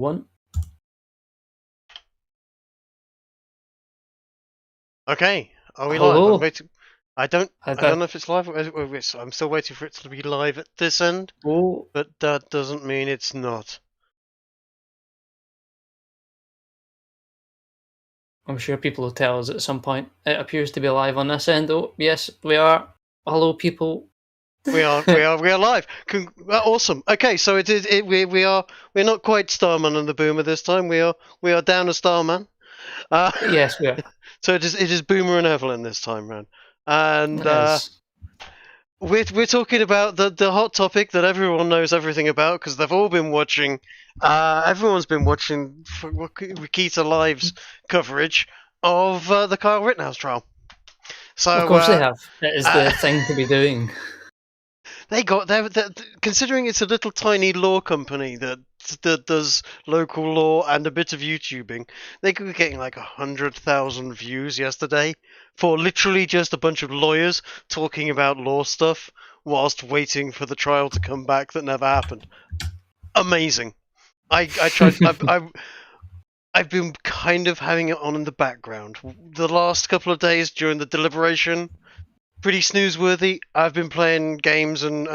One. Okay, are we Hello? live? I'm waiting. I don't I know if it's live. I'm still waiting for it to be live at this end, Oh, but that doesn't mean it's not. I'm sure people will tell us at some point. It appears to be live on this end. Oh, yes, we are. Hello, people. We are live. Awesome. Okay, so it is. We're not quite Starman and the Boomer this time. We are down a Starman. Yes, we are. So it is Boomer and Evelyn this time round, and As we're talking about the hot topic that everyone knows everything about because they've all been watching. Everyone's been watching Rikita Live's coverage of the Kyle Rittenhouse trial. So of course they have. It is the thing to be doing. they considering it's a little tiny law company that does local law and a bit of YouTubing. They could be getting like 100,000 views yesterday for literally just a bunch of lawyers talking about law stuff whilst waiting for the trial to come back that never happened. Amazing. I tried. I've been kind of having it on in the background. The last couple of days during the deliberation, pretty snoozeworthy. I've been playing games and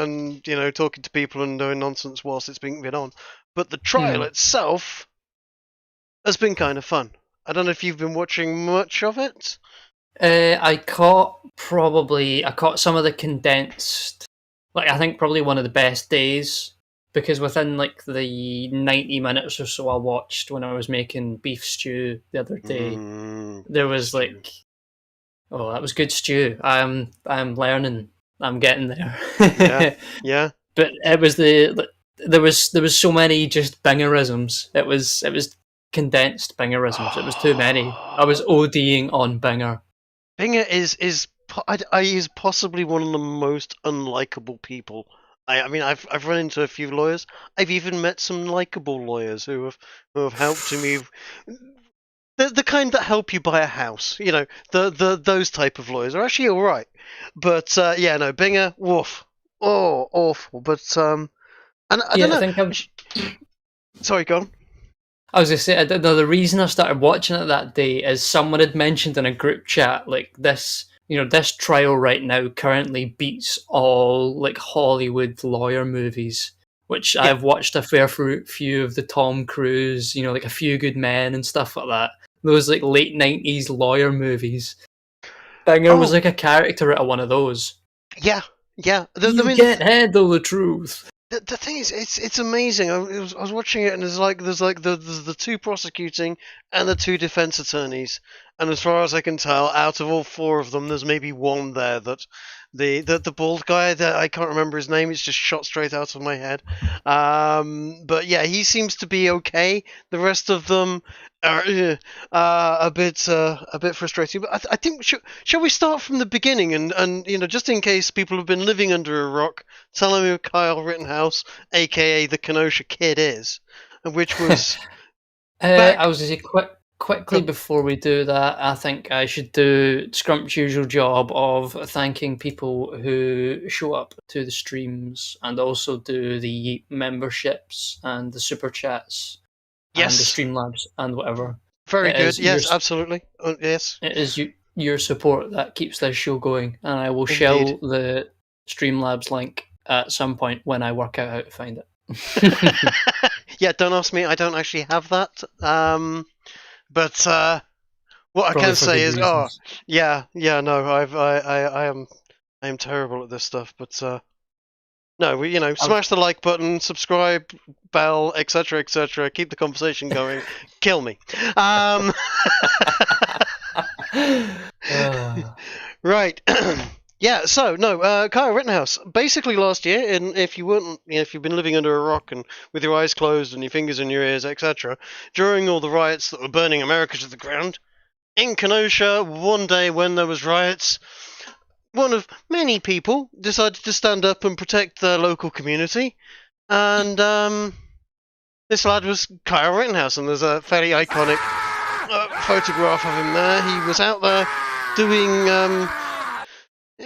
talking to people and doing nonsense whilst it's been on. But the trial itself has been kind of fun. I don't know if you've been watching much of it. I caught some of the condensed. Like, I think probably one of the best days, because within like the 90 minutes or so I watched when I was making beef stew the other day, there was like, oh, that was good stew. I'm learning. I'm getting there. Yeah. But it was there was so many just bingerisms. It was condensed bingerisms. It was too many. I was ODing on Binger. Binger is possibly one of the most unlikable people. I mean, I've run into a few lawyers. I've even met some likable lawyers who have helped me. The kind that help you buy a house, those type of lawyers are actually all right. But Binger, woof, awful. But and I don't know. Sorry, go on. I was going to say, the reason I started watching it that day is someone had mentioned in a group chat, like, this trial right now currently beats all, like, Hollywood lawyer movies, which I've watched a fair few of the Tom Cruise, like A Few Good Men and stuff like that. Those, like, late 90s lawyer movies. Binger was, like, a character out of one of those. Yeah. Can't handle the truth. The thing is, it's amazing. I was watching it, and there's the two prosecuting and the two defense attorneys, and as far as I can tell, out of all four of them, there's maybe one there that the bald guy that I can't remember his name. It's just shot straight out of my head. But yeah, he seems to be okay. The rest of them are a bit frustrating. But I think shall we start from the beginning and just in case people have been living under a rock, tell them who Kyle Rittenhouse, aka the Kenosha Kid, is, which was. I was going to say quickly before we do that, I think I should do Scrump's usual job of thanking people who show up to the streams and also do the memberships and the super chats and the Streamlabs and whatever. Very good. Yes, absolutely. Yes. It is your support that keeps this show going, and I will shell the Streamlabs link at some point when I work out how to find it. Yeah, don't ask me. I don't actually have that. But what I can say is, no, I am terrible at this stuff. But no, smash the like button, subscribe, bell, etc., etc. Keep the conversation going. Kill me. Right. Yeah, so no, Kyle Rittenhouse. Basically, last year, and if you've been living under a rock and with your eyes closed and your fingers in your ears, etc., during all the riots that were burning America to the ground, in Kenosha, one day when there was riots, one of many people decided to stand up and protect their local community, and this lad was Kyle Rittenhouse, and there's a fairly iconic photograph of him there. He was out there doing.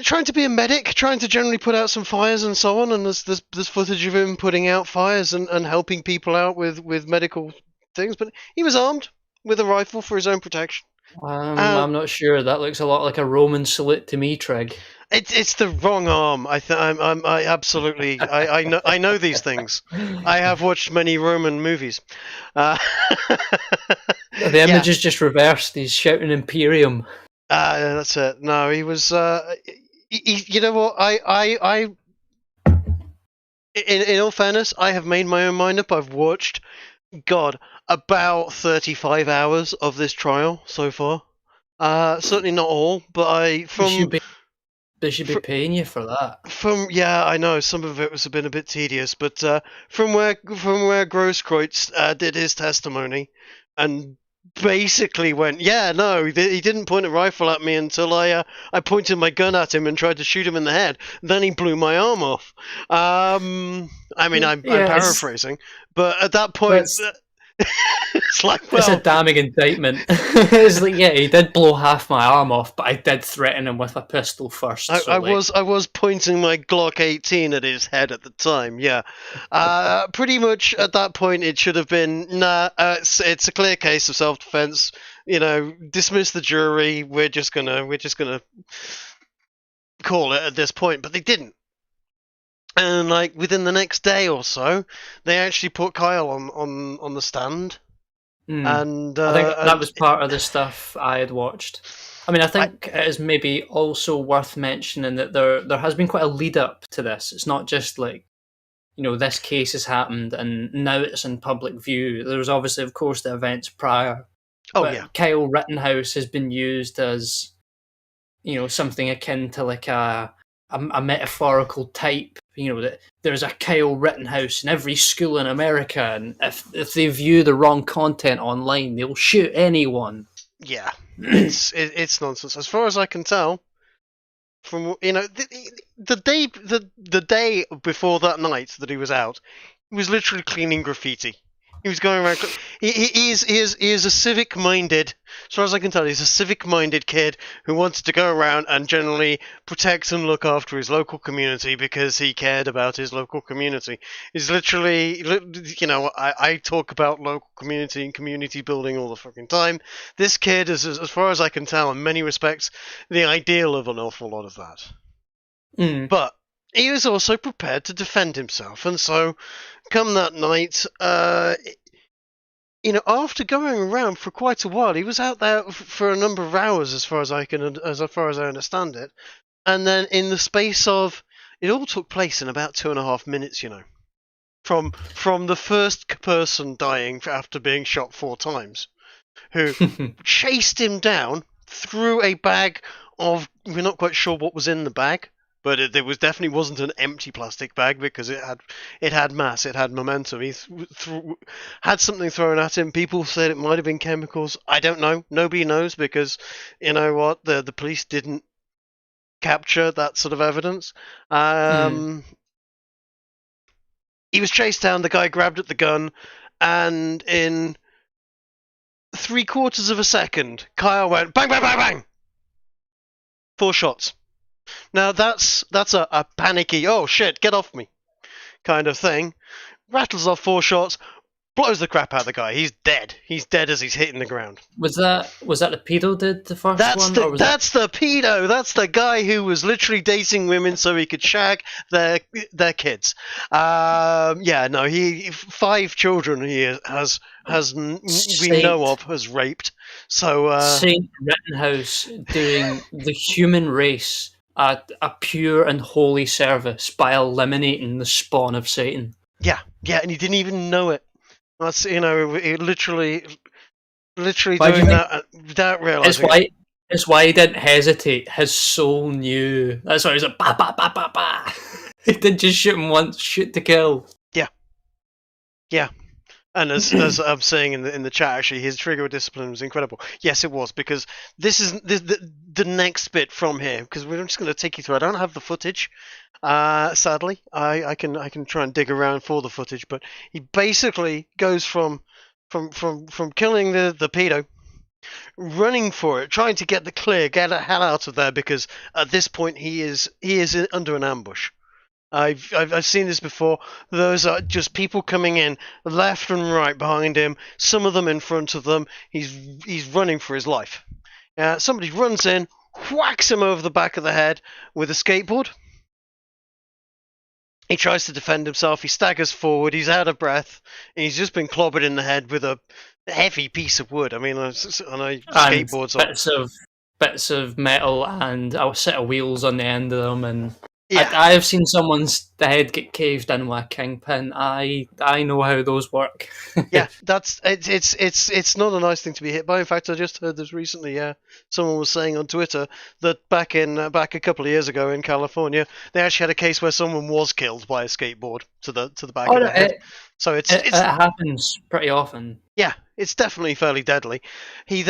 Trying to be a medic, trying to generally put out some fires and so on, and there's footage of him putting out fires and helping people out with medical things, but he was armed with a rifle for his own protection. I'm not sure. That looks a lot like a Roman salute to me, Trig. It's the wrong arm. I absolutely I know these things. I have watched many Roman movies. Uh, The yeah, image is just reversed. He's shouting Imperium. that's it. No, he was. You know what? In all fairness, I have made my own mind up. I've watched, God, about 35 hours of this trial so far. Certainly not all, but They should be paying you for that. yeah, I know some of it was been a bit tedious, but from where Grosskreutz did his testimony, and basically went, yeah, no, he didn't point a rifle at me until I pointed my gun at him and tried to shoot him in the head. Then he blew my arm off. I mean, I'm paraphrasing, but at that point. It's like, well, it's a damning indictment. It's like, yeah, he did blow half my arm off, but I did threaten him with a pistol first. I was pointing my Glock 18 at his head at the time. Yeah, pretty much at that point it should have been it's a clear case of self-defense. Dismiss the jury. We're just gonna call it at this point, but they didn't. And like within the next day or so, they actually put Kyle on the stand. And I think that was part of the stuff I had watched. I mean, I think it is maybe also worth mentioning that there has been quite a lead up to this. It's not just like, this case has happened and now it's in public view. There was obviously, of course, the events prior. Oh, but yeah. Kyle Rittenhouse has been used as, something akin to like a metaphorical type. That there's a Kyle Rittenhouse in every school in America, and if they view the wrong content online, they'll shoot anyone. Yeah, it's nonsense. As far as I can tell, from the day before that night that he was out, he was literally cleaning graffiti. He was going around. He is a civic-minded, as far as I can tell, he's a civic-minded kid who wanted to go around and generally protect and look after his local community because he cared about his local community. He's literally, I talk about local community and community building all the fucking time. This kid is, as far as I can tell, in many respects, the ideal of an awful lot of that. But he was also prepared to defend himself, and so come that night, after going around for quite a while, he was out there for a number of hours, as far as I understand it, and then in the space of it all took place in about 2.5 minutes. From the first person dying after being shot 4 times, who chased him down, threw a bag of, we're not quite sure what was in the bag. But it definitely wasn't an empty plastic bag because it had mass, it had momentum. He had something thrown at him. People said it might have been chemicals. I don't know. Nobody knows because, you know what, the police didn't capture that sort of evidence. He was chased down. The guy grabbed at the gun, and in 3/4 of a second, Kyle went bang, bang, bang, bang. 4 shots. Now that's a panicky, oh shit, get off me kind of thing. Rattles off 4 shots, blows the crap out of the guy. He's dead. He's dead as he's hitting the ground. Was that the pedo did the first one? That's the pedo. That's the guy who was literally dating women so he could shag their kids. He 5 children he has we know of has raped. So Saint Rittenhouse doing the human race a pure and holy service by eliminating the spawn of Satan. Yeah, and he didn't even know it. That's he literally doing that without realizing. It's why he didn't hesitate. His soul knew. That's why he was like, ba ba ba ba ba. He didn't just shoot him once, shoot to kill. Yeah. And as I'm saying in the chat, actually, his trigger discipline was incredible. Yes, it was, because this is the next bit from here. Because we're just going to take you through. I don't have the footage, sadly. I can try and dig around for the footage, but he basically goes from killing the pedo, running for it, trying to get the clear, get the hell out of there, because at this point he is under an ambush. I've seen this before. Those are just people coming in left and right behind him. Some of them in front of them. He's running for his life. Somebody runs in, whacks him over the back of the head with a skateboard. He tries to defend himself. He staggers forward. He's out of breath. And he's just been clobbered in the head with a heavy piece of wood. I mean, on a skateboard's on. Bits of metal and a set of wheels on the end of them, and Yeah. I have seen someone's head get caved in with a kingpin. I know how those work. Yeah, it's not a nice thing to be hit by. In fact, I just heard this recently. Yeah, someone was saying on Twitter that back a couple of years ago in California, they actually had a case where someone was killed by a skateboard to the back of the head. So it happens pretty often. Yeah, it's definitely fairly deadly. He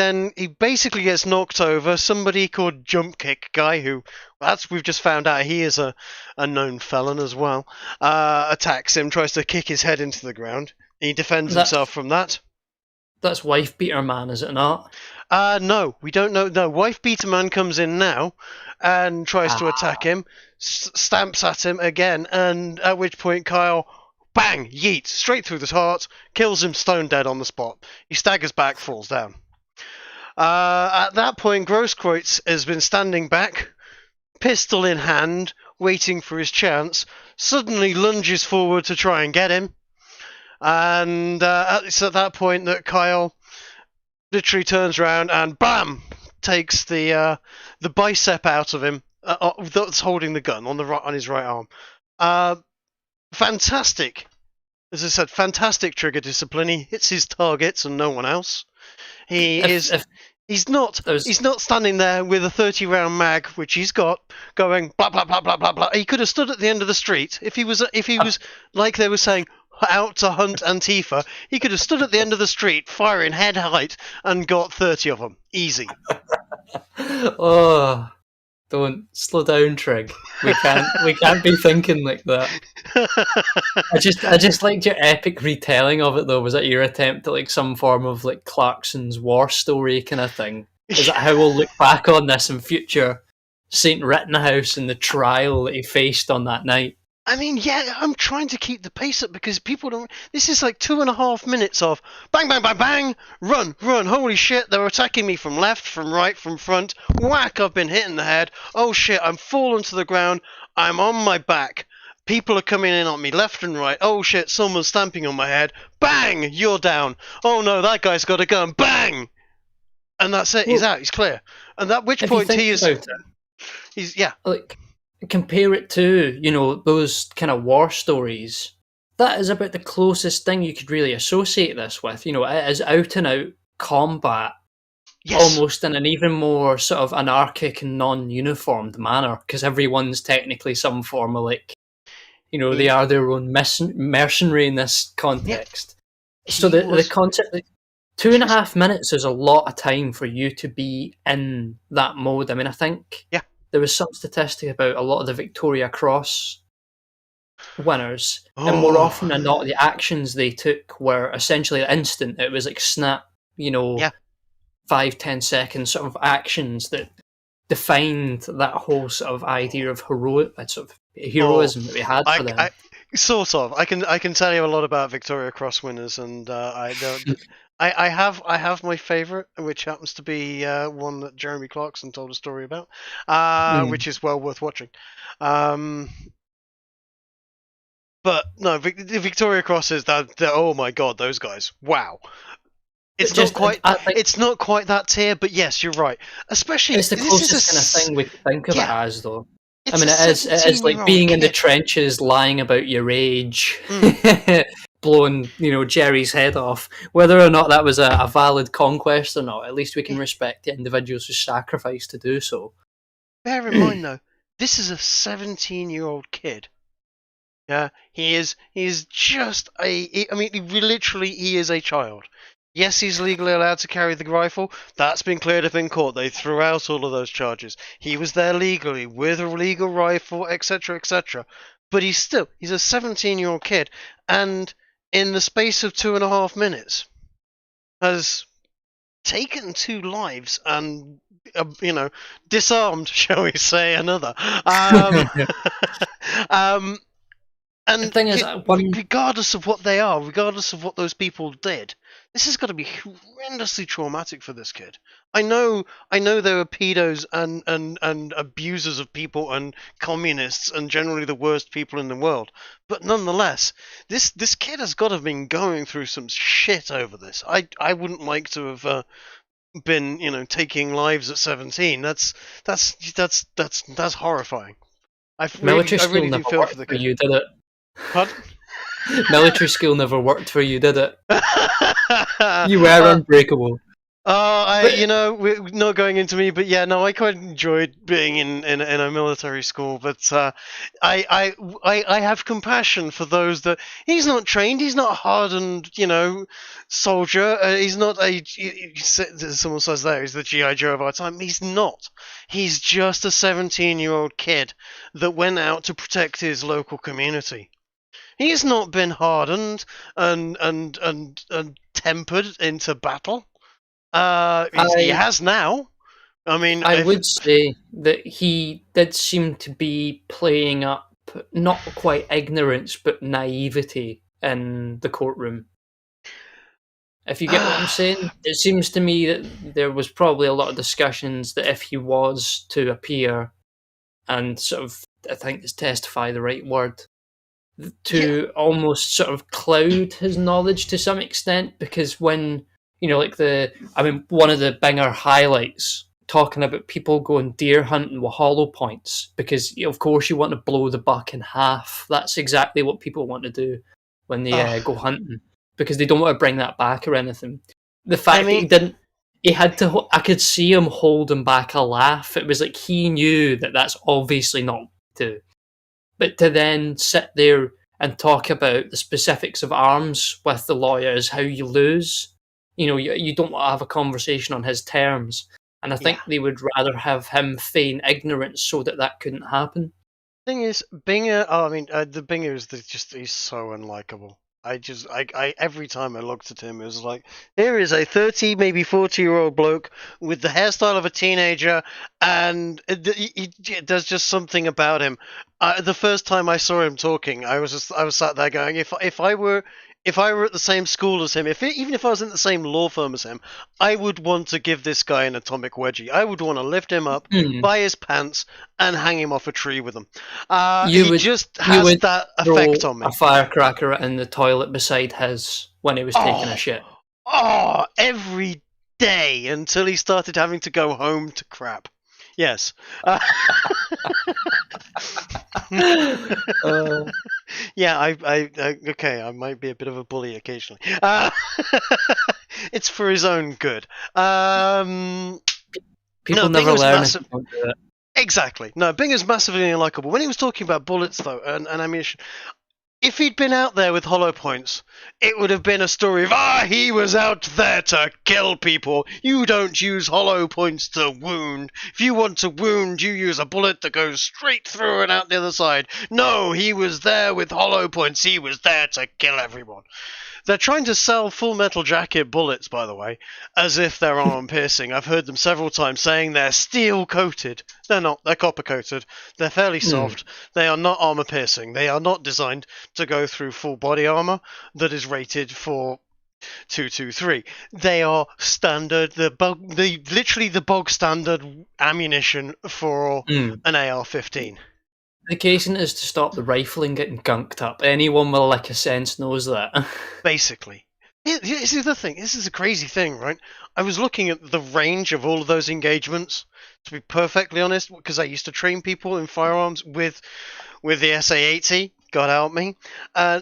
basically gets knocked over. Somebody called Jump Kick Guy, who we've just found out he is a known felon as well, attacks him, tries to kick his head into the ground. He defends himself from that. That's Wife Beater Man, is it not? No, we don't know. No, Wife Beater Man comes in now and tries to attack him, stamps at him again, and at which point Kyle, bang, yeet, straight through the heart, kills him stone dead on the spot. He staggers back, falls down. At that point, Grosskreutz has been standing back, pistol in hand, waiting for his chance, suddenly lunges forward to try and get him. And it's at that point that Kyle literally turns around and BAM! Takes the bicep out of him that's holding the gun on his right arm. Fantastic. As I said, fantastic trigger discipline. He hits his targets and no one else. He's not standing there with a 30-round mag, which he's got, going blah blah blah blah blah blah. He could have stood at the end of the street if he was like they were saying, out to hunt Antifa. He could have stood at the end of the street, firing head height, and got 30 of them easy. Oh, don't slow down, Trig. We can't be thinking like that. I just liked your epic retelling of it, though. Was that your attempt at like some form of like Clarkson's war story kind of thing? Is that how we'll look back on this in future? St. Rittenhouse and the trial that he faced on that night. I mean, yeah, I'm trying to keep the pace up because people don't. This is like 2.5 minutes of bang, bang, bang, bang, run, run. Holy shit, they're attacking me from left, from right, from front. Whack, I've been hit in the head. Oh shit, I'm fallen to the ground. I'm on my back. People are coming in on me left and right. Oh shit, someone's stamping on my head. Bang, you're down. Oh no, that guy's got a gun. Bang! And that's it. He's out. He's clear. And at which point he is. He's yeah. Like, compare it to, those kind of war stories. That is about the closest thing you could really associate this with. It is out and out combat, yes. Almost in an even more sort of anarchic and non-uniformed manner, because everyone's technically some form of they are their own mercenary in this context. Yeah. So the concept, 2.5 minutes is a lot of time for you to be in that mode. I mean, I think there was some statistic about a lot of the Victoria Cross winners, and more often than not, the actions they took were essentially instant. It was like snap, 5-10 second sort of actions that defined that whole sort of idea of heroism that we had for them. Sort of. I can tell you a lot about Victoria Cross winners, and I don't. I have my favourite, which happens to be one that Jeremy Clarkson told a story about, which is well worth watching. But no, the Victoria Cross is that. Oh my god, those guys! Wow. It's not quite that tier, but yes, you're right. Especially it's the closest kind of thing we think of it as, though. I mean, it is like being in the trenches, lying about your age, blowing, Jerry's head off. Whether or not that was a valid conquest or not, at least we can respect the individuals who sacrificed to do so. Bear in mind, though, this is a 17-year-old kid. Yeah, he is just he is a child. Yes, he's legally allowed to carry the rifle. That's been cleared up in court. They threw out all of those charges. He was there legally with a legal rifle, etc., etc. But he's a 17-year-old kid, and in the space of 2.5 minutes, has taken 2 lives and disarmed, shall we say, another. The And thing is, regardless of what they are, regardless of what those people did, this has got to be horrendously traumatic for this kid. I know there are pedos and abusers of people and communists and generally the worst people in the world, but nonetheless, this kid has got to have been going through some shit over this. I wouldn't like to have been taking lives at 17. That's horrifying. I military school really do never feel for worked the for kid. you, did it? Pardon? Military school never worked for you, did it? You were unbreakable. But We're not going into me, but yeah, no, I quite enjoyed being in a military school, but I have compassion for those that he's not trained, he's not a hardened, soldier. He's not someone says there, he's the GI Joe of our time. He's not. He's just a 17-year-old kid that went out to protect his local community. He's not been hardened and tempered into battle. He I has now. I mean, I would say that he did seem to be playing up not quite ignorance but naivety in the courtroom. If you get what I'm saying, it seems to me that there was probably a lot of discussions that if he was to appear and sort of, I think is testify the right word, yeah, to almost sort of cloud his knowledge to some extent, because when one of the Binger highlights talking about people going deer hunting with hollow points because of course you want to blow the buck in half. That's exactly what people want to do when they go hunting because they don't want to bring that back or anything. The fact that I he didn't, he had to. I could see him holding back a laugh. It was like he knew that that's obviously not to. But to then sit there and talk about the specifics of arms with the lawyers, how you lose, you don't want to have a conversation on his terms. And I yeah. think they would rather have him feign ignorance so that that couldn't happen. Thing is, Binger. Oh, I mean, the Binger is he's so unlikable. I every time I looked at him, it was like, here is a 30, maybe 40-year-old bloke with the hairstyle of a teenager, and there's just something about him. The first time I saw him talking, I was sat there going, if I were at the same school as him, even if I was in the same law firm as him, I would want to give this guy an atomic wedgie. I would want to lift him up by his pants and hang him off a tree with him. He just You has would that throw effect on me. a firecracker in the toilet beside his when he was taking a shit. Every day until he started having to go home to crap. Yes. Yeah, okay, I might be a bit of a bully occasionally. It's for his own good. People No, never Binger's learn massive. if you don't do it. Exactly. No, Binger's massively unlikable. When he was talking about bullets, though, and ammunition, if he'd been out there with hollow points, it would have been a story of, he was out there to kill people. You don't use hollow points to wound. If you want to wound, you use a bullet that goes straight through and out the other side. No, he was there with hollow points. He was there to kill everyone. They're trying to sell Full Metal Jacket bullets, by the way, as if they're armor piercing. I've heard them several times saying they're steel coated. They're not. They're copper coated. They're fairly soft. They are not armor piercing. They are not designed to go through full body armor that is rated for 223. They are standard. Literally the bog standard ammunition for an AR-15. The casing is to stop the rifling getting gunked up. Anyone with a lick of sense knows that. Basically. Here's the other thing. This is a crazy thing, right? I was looking at the range of all of those engagements, to be perfectly honest, because I used to train people in firearms with the SA-80, God help me,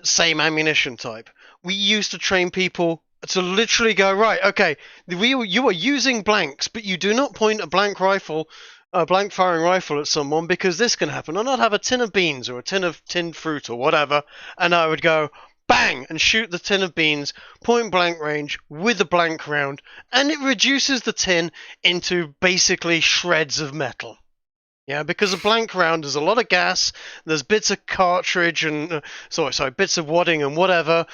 same ammunition type. We used to train people to literally go, right, okay, you are using blanks, but you do not point a blank firing rifle at someone because this can happen. Or not have a tin of beans or a tin of tinned fruit or whatever, and I would go bang and shoot the tin of beans point blank range with a blank round, and it reduces the tin into basically shreds of metal. Yeah, because a blank round there's a lot of gas, there's bits of cartridge and bits of wadding and whatever,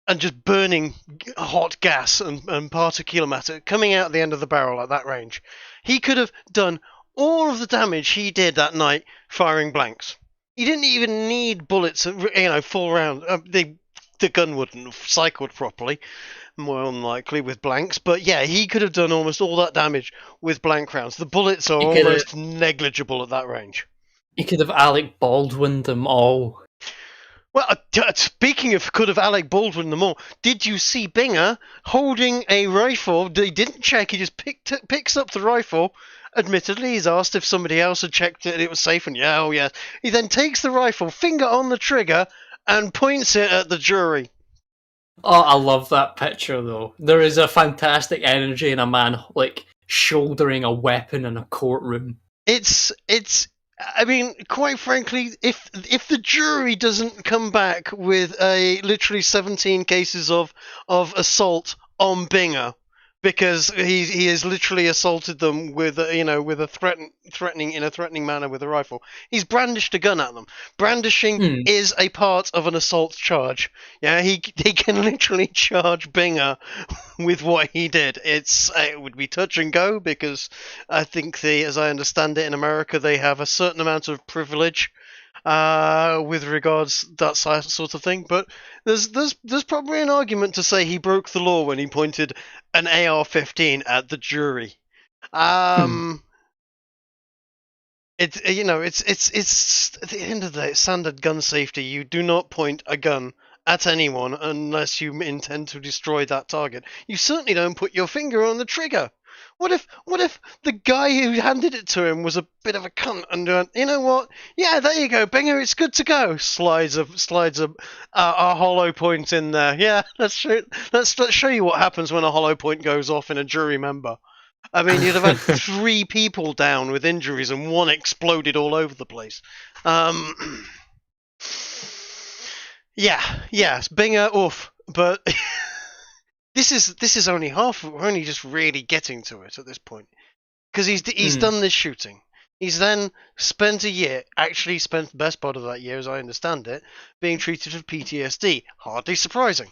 and just burning hot gas and particulate matter coming out the end of the barrel at that range. He could have done all of the damage he did that night firing blanks. He didn't even need bullets, full round. The gun wouldn't have cycled properly, more unlikely with blanks. But yeah, he could have done almost all that damage with blank rounds. The bullets are He could have, almost negligible at that range. Alec Baldwin them all. Well, speaking of could have Alec Baldwin them all, did you see Binger holding a rifle? He didn't check, he just picks up the rifle. Admittedly, he's asked if somebody else had checked it and it was safe, and yeah, oh yeah. He then takes the rifle, finger on the trigger, and points it at the jury. Oh, I love that picture though. There is a fantastic energy in a man like shouldering a weapon in a courtroom. It's I mean, quite frankly, if the jury doesn't come back with a literally 17 cases of assault on Binger, because he has literally assaulted them with with a threatening manner with a rifle. He's brandished a gun at them. Brandishing is a part of an assault charge. Yeah, he can literally charge Binger with what he did. It would be touch and go, because I think as I understand it, in America they have a certain amount of privilege with regards to that sort of thing. But there's probably an argument to say he broke the law when he pointed an AR-15 at the jury. It's at the end of the day, standard gun safety. You do not point a gun at anyone unless you intend to destroy that target. You certainly don't put your finger on the trigger. What if the guy who handed it to him was a bit of a cunt and went, you know what? Yeah, there you go, Binger, it's good to go. Slides a hollow point in there. Yeah, let's show you what happens when a hollow point goes off in a jury member. I mean, you'd have had 3 people down with injuries and 1 exploded all over the place. Yes, Binger, oof, but this is only half. We're only just really getting to it at this point, because he's done this shooting. He's then spent a year, actually spent the best part of that year, as I understand it, being treated for PTSD. Hardly surprising.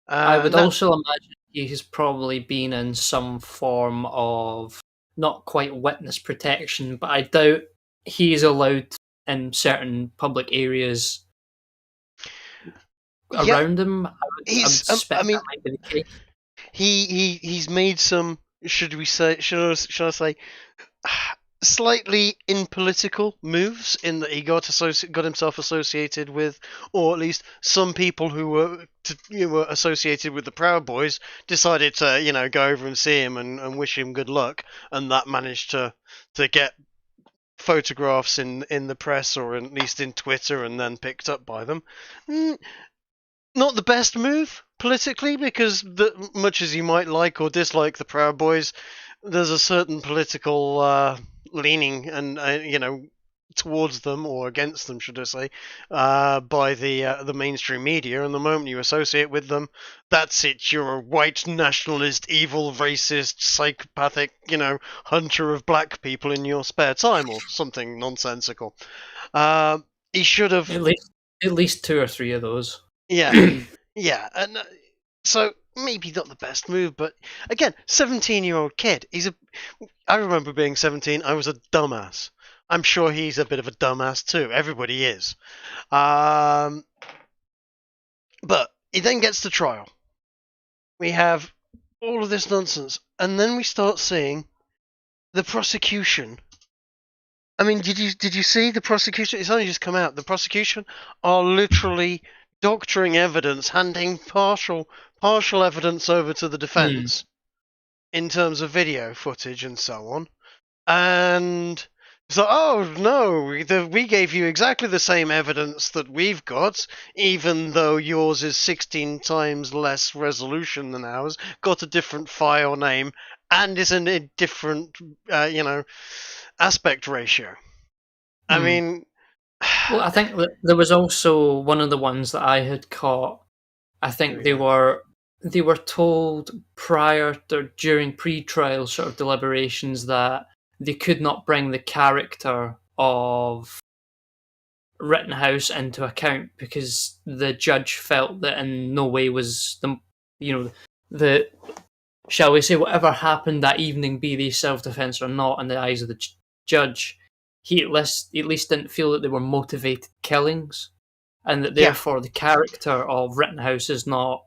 I would also imagine he's probably been in some form of not quite witness protection, but I doubt he's allowed in certain public areas around him. I mean, that might be the case. He's made some. Should I say, slightly impolitical moves in that he got himself associated with, or at least some people who were associated with the Proud Boys decided to go over and see him and wish him good luck, and that managed to get photographs in the press, or at least in Twitter, and then picked up by them. Not the best move politically, because much as you might like or dislike the Proud Boys, there's a certain political leaning and towards them, or against them, should I say, by the mainstream media. And the moment you associate with them, that's it. You're a white nationalist, evil, racist, psychopathic, hunter of black people in your spare time, or something nonsensical. He should have at least 2 or 3 of those. Yeah, yeah, and so maybe not the best move, but again, 17-year-old kid. I remember being 17. I was a dumbass. I'm sure he's a bit of a dumbass too. Everybody is. But he then gets to trial. We have all of this nonsense, and then we start seeing the prosecution. I mean, did you see the prosecution? It's only just come out. The prosecution are literally doctoring evidence, handing partial evidence over to the defense in terms of video footage and so on. And so, oh no, we gave you exactly the same evidence that we've got, even though yours is 16 times less resolution than ours, got a different file name, and is in a different, aspect ratio. I mean, well, I think that there was also one of the ones that I had caught. I think they were told prior to during pre-trial sort of deliberations that they could not bring the character of Rittenhouse into account because the judge felt that in no way was the shall we say whatever happened that evening, be they self-defense or not, in the eyes of the judge, he at least didn't feel that they were motivated killings, and that Yeah. therefore the character of Rittenhouse is not.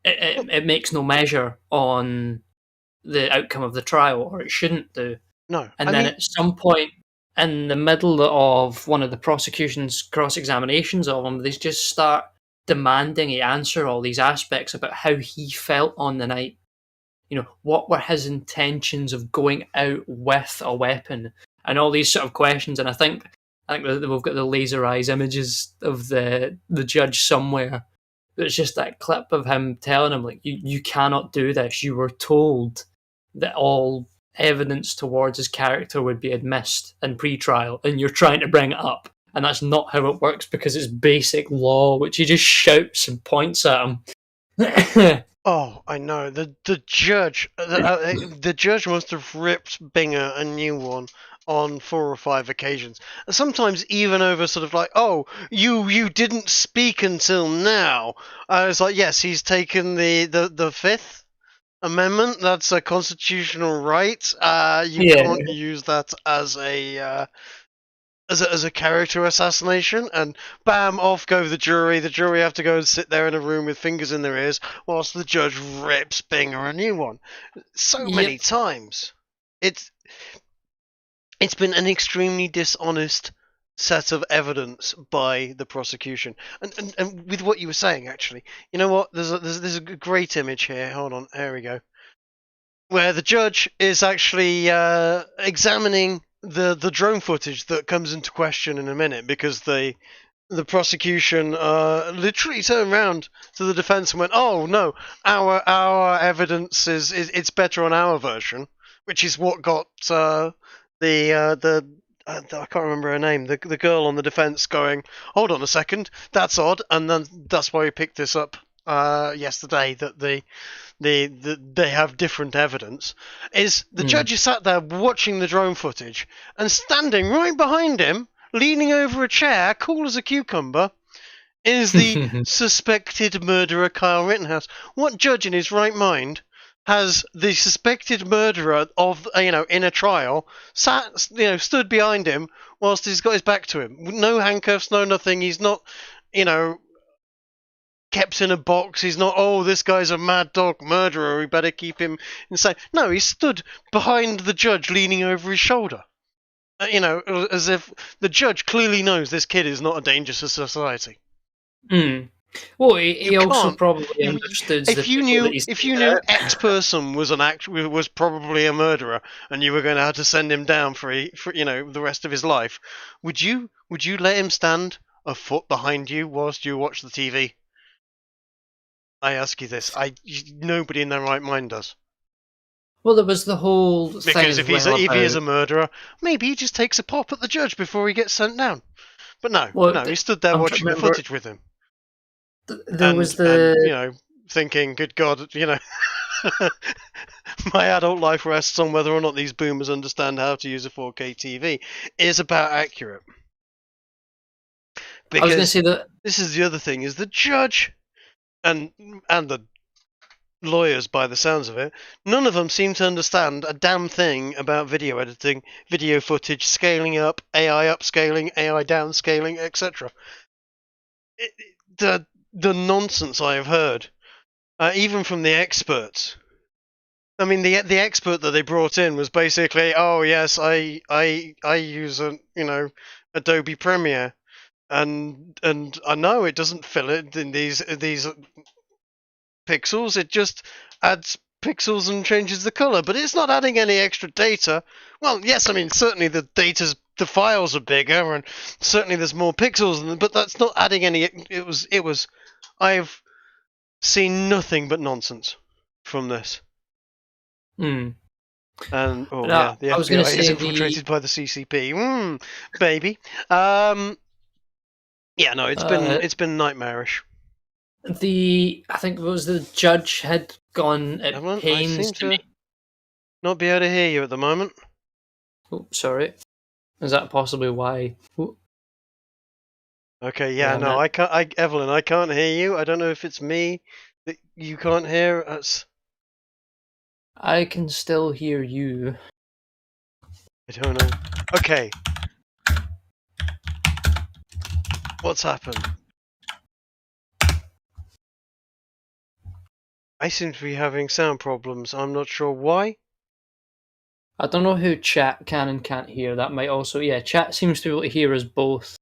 It makes no measure on the outcome of the trial, or it shouldn't do. No. And I then mean, at some point in the middle of one of the prosecution's cross examinations of him, they just start demanding he answer all these aspects about how he felt on the night. What were his intentions of going out with a weapon, and all these sort of questions. And I think that we've got the laser eyes images of the judge somewhere. It's just that clip of him telling him, like, you cannot do this. You were told that all evidence towards his character would be admissed in pre-trial, and you're trying to bring it up. And that's not how it works, because it's basic law, which he just shouts and points at him. oh, I know the judge. The judge must have ripped Binger a new one on 4 or 5 occasions, and sometimes even over sort of like, oh, you didn't speak until now. I was like, yes, he's taken the Fifth Amendment. That's a constitutional right. You can't use that as a as a character assassination, and bam, off go the jury. The jury have to go and sit there in a room with fingers in their ears whilst the judge rips Binger a new one. So many times. It's been an extremely dishonest set of evidence by the prosecution. And with what you were saying, actually, you know what? There's a great image here. Hold on, here we go. Where the judge is actually examining the drone footage that comes into question in a minute, because the prosecution literally turned around to the defense and went, "Oh no, our evidence is it's better on our version," which is what got I can't remember her name, the girl on the defense going, "Hold on a second, that's odd," and then that's why we picked this up yesterday, that they have different evidence. Is the judge is sat there watching the drone footage, and standing right behind him, leaning over a chair, cool as a cucumber, is the suspected murderer Kyle Rittenhouse. What judge in his right mind has the suspected murderer of in a trial stood behind him whilst he's got his back to him? No handcuffs, no nothing. He's not kept in a box. He's not, oh, this guy's a mad dog murderer, we better keep him inside. No, he stood behind the judge, leaning over his shoulder. As if the judge clearly knows this kid is not a danger to society. Well, he also probably understood if you knew X person was probably a murderer, and you were going to have to send him down for the rest of his life, would you let him stand a foot behind you whilst you watch the TV? I ask you this. Nobody in their right mind does. Well, there was the whole thing, because if he is a murderer, maybe he just takes a pop at the judge before he gets sent down. But no, he stood there watching the footage with him. There was thinking, good God, my adult life rests on whether or not these boomers understand how to use a 4K TV. Is about accurate. Because I was going to say that this is the other thing: is the judge and the lawyers, by the sounds of it, none of them seem to understand a damn thing about video editing, video footage, scaling up, AI upscaling, AI downscaling, etc. The nonsense I have heard, even from the experts. I mean, the expert that they brought in was basically, oh yes, I use Adobe Premiere, and I know it doesn't fill it in these pixels, it just adds pixels and changes the color, but it's not adding any extra data. Well, yes, I mean, certainly the files are bigger, and certainly there's more pixels, but that's not adding any. It was. I've seen nothing but nonsense from this. Hmm. And the FBI is infiltrated by the CCP. Baby. Yeah, no, it's been nightmarish. I think it was the judge had gone at pains to not be able to hear you at the moment. Oh, sorry. Is that possibly why? Ooh. Okay, no, I can't. Evelyn, I can't hear you. I don't know if it's me that you can't hear us. I can still hear you. I don't know. Okay, What's happened? I seem to be having sound problems. I'm not sure why. I don't know who chat can and can't hear. That might also, yeah, chat seems to be able to hear us both.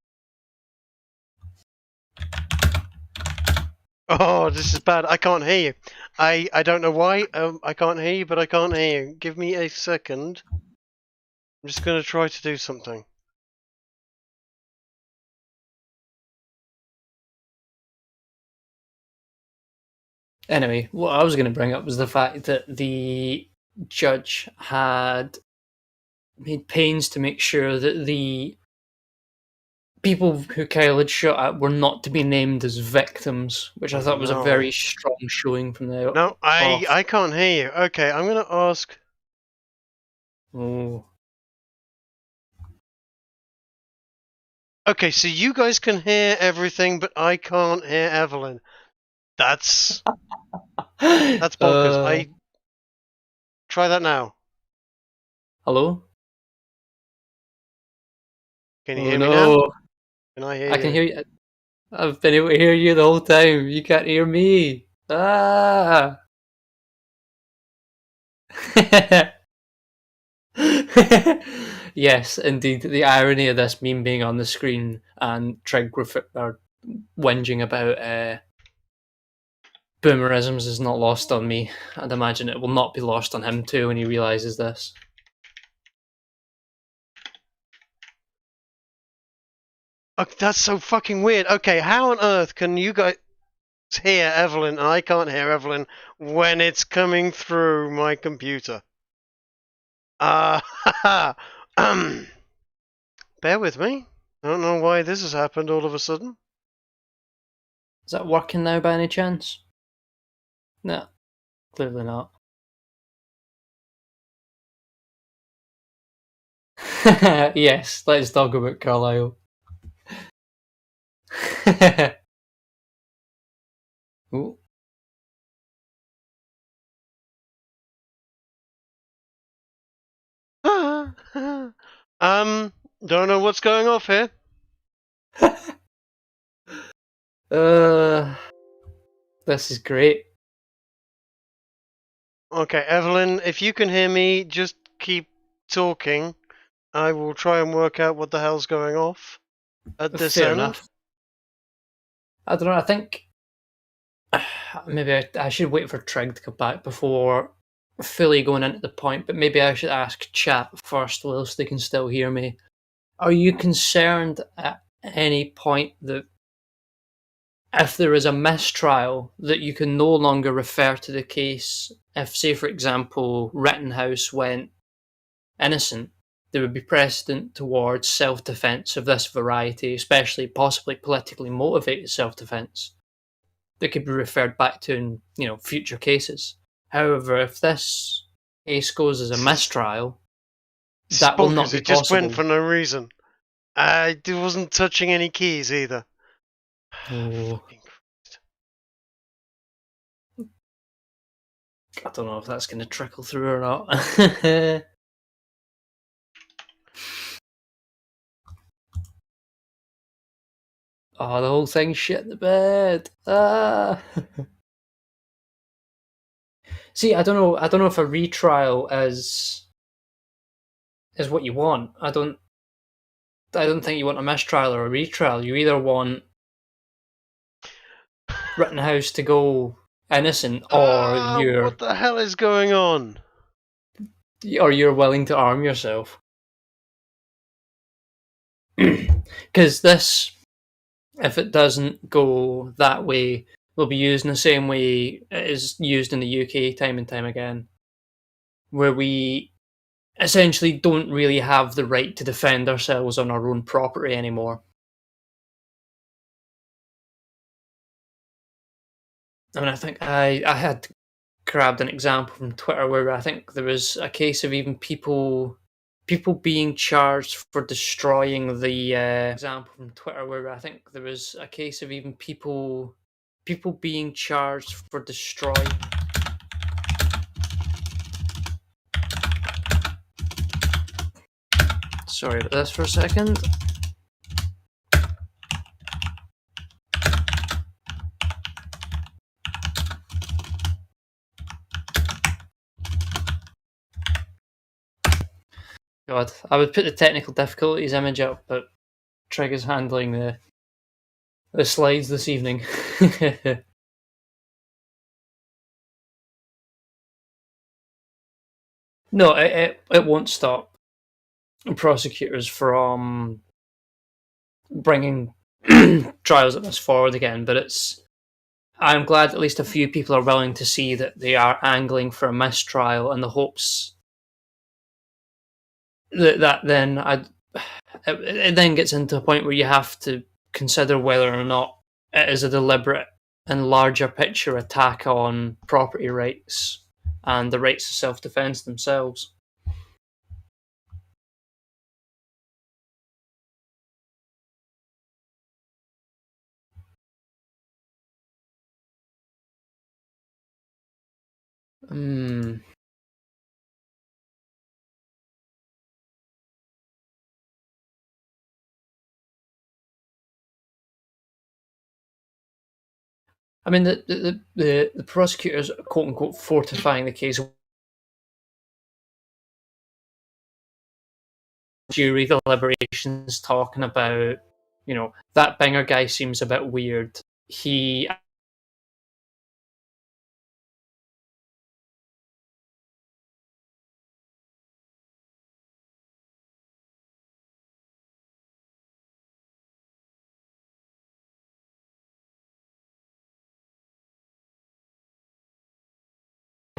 Oh, this is bad. I can't hear you. I don't know why. I can't hear you, but I can't hear you. Give me a second. I'm just going to try to do something. Anyway, what I was going to bring up was the fact that the judge had made pains to make sure that the people who Kyle had shot at were not to be named as victims, which I thought was a No. very strong showing from the No, off. I can't hear you. Okay, I'm going to ask. Oh. Okay, so you guys can hear everything, but I can't hear Evelyn. That's bonkers. I try that now. Hello? Can you Oh hear me now? no. Can I hear I you? can hear you. I've been able to hear you the whole time. You can't hear me. Ah. Yes, indeed. The irony of this meme being on the screen and Trig are whinging about boomerisms is not lost on me. I'd imagine it will not be lost on him too when he realises this. Oh, that's so fucking weird. Okay, how on earth can you guys hear Evelyn and I can't hear Evelyn when it's coming through my computer? Bear with me. I don't know why this has happened all of a sudden. Is that working now by any chance? No, clearly not. Yes, let's talk about Carlisle. Ooh. Don't know what's going off here. Uh, this is great. Okay, Evelyn, if you can hear me, just keep talking. I will try and work out what the hell's going off at this Fair end. enough. I don't know. I think maybe I should wait for Trig to come back before fully going into the point. But maybe I should ask chat first, whilst they can still hear me. Are you concerned at any point that if there is a mistrial, that you can no longer refer to the case? If, say, for example, Rittenhouse went innocent, there would be precedent towards self-defense of this variety, especially possibly politically motivated self-defense, that could be referred back to in future cases. However, if this case goes as a mistrial, This is that will not bonkers. be It just went possible. for no reason. I wasn't touching any keys either. Oh, I don't know if that's going to trickle through or not. Oh, the whole thing's shit the bed. Ah. See, I don't know. I don't know if a retrial is what you want. I don't. I don't think you want a mistrial or a retrial. You either want Rittenhouse to go innocent, What the hell is going on? or you're willing to arm yourself. Because this, if it doesn't go that way, will be used in the same way it is used in the UK time and time again, where we essentially don't really have the right to defend ourselves on our own property anymore. I mean, I think I had grabbed an example from Twitter where I think there was a case of even people being charged for destroying the example from Twitter where I think there was a case of even people being charged for destroying. Sorry about this for a second. God, I would put the technical difficulties image up, but Trig is handling the slides this evening. No, it won't stop prosecutors from bringing trials like this forward again, but I'm glad at least a few people are willing to see that they are angling for a mistrial in the hopes that then it then gets into a point where you have to consider whether or not it is a deliberate and larger picture attack on property rights and the rights of self-defense themselves. Hmm. I mean, the prosecutors, quote unquote, fortifying the case. Jury deliberations talking about, that Binger guy seems a bit weird. He